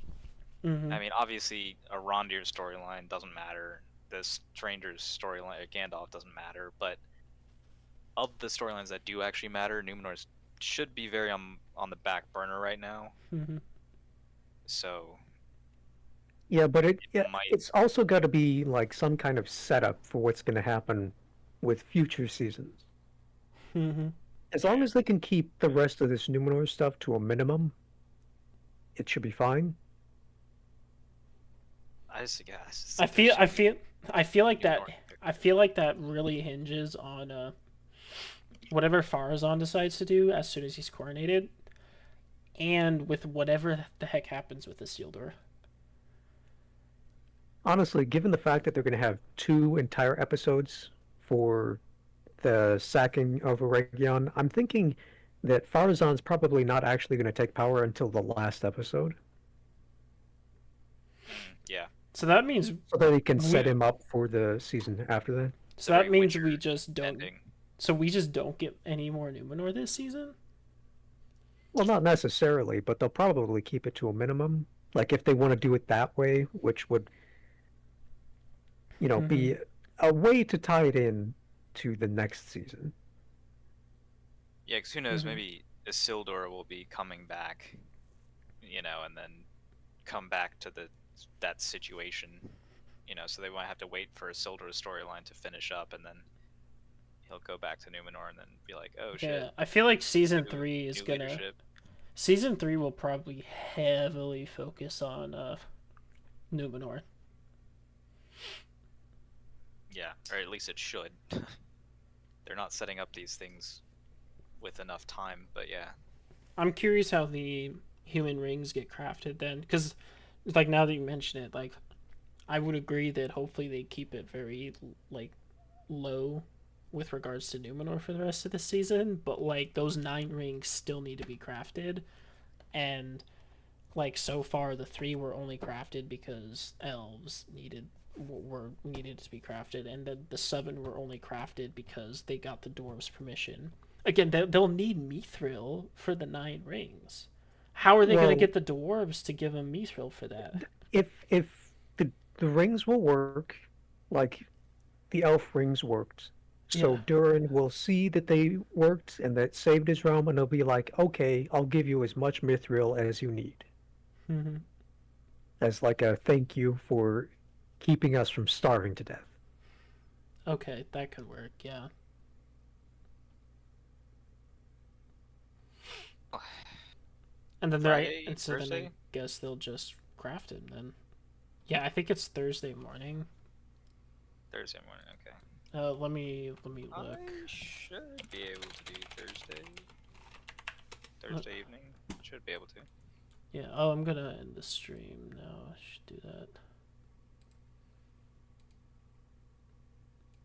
I mean, obviously, a Rondir storyline doesn't matter. The Stranger's storyline, Gandalf, doesn't matter. But of the storylines that do actually matter, Numenor's should be very on the back burner right now. So. Yeah, but it's also got to be like some kind of setup for what's going to happen with future seasons. As long as they can keep the rest of this Numenor stuff to a minimum, it should be fine. I feel like that really hinges on whatever Farazan decides to do as soon as he's coronated, and with whatever the heck happens with Isildur. Honestly, given the fact that they're going to have 2 entire episodes for the sacking of Oregion, I'm thinking that Farazan's probably not actually going to take power until the last episode. Yeah. So that means so that they can set him up for the season after that. So that means we just don't. So we just don't get any more Numenor this season. Well, not necessarily, but they'll probably keep it to a minimum. Like if they want to do it that way, which would, Hmm. be a way to tie it in to the next season. Yeah, because who knows? Hmm. Maybe Isildur will be coming back, and then come back to that situation, So they might have to wait for Isildur's storyline to finish up, and then he'll go back to Numenor, and then be like, "Oh shit, Yeah, I feel like season new three is new gonna. leadership." Season three will probably heavily focus on Numenor. Yeah, or at least it should. They're not setting up these things with enough time, but yeah. I'm curious how the human rings get crafted then, because like now that you mention it, like I would agree that hopefully they keep it very like low with regards to Numenor for the rest of the season, but like those 9 rings still need to be crafted, and like so far the 3 were only crafted because elves needed to be crafted, and then the 7 were only crafted because they got the dwarves permission. Again, they'll need mithril for the 9 rings. How are they going to Well, get the dwarves to give them mithril for that? if the rings will work, like the elf rings worked, Yeah. so Durin will see that they worked and that saved his realm, and he'll be like, "Okay, I'll give you as much mithril as you need, Hmm. as like a thank you for keeping us from starving to death." Okay, that could work. Yeah. And then they're Friday, and so then I Thursday. guess they'll just craft him then. Yeah, I think it's Thursday morning. Thursday morning. Okay. Let me look. I should be able to do Thursday. Uh, Thursday evening. Should be able to. Yeah. Oh, I'm gonna end the stream now. I should do that.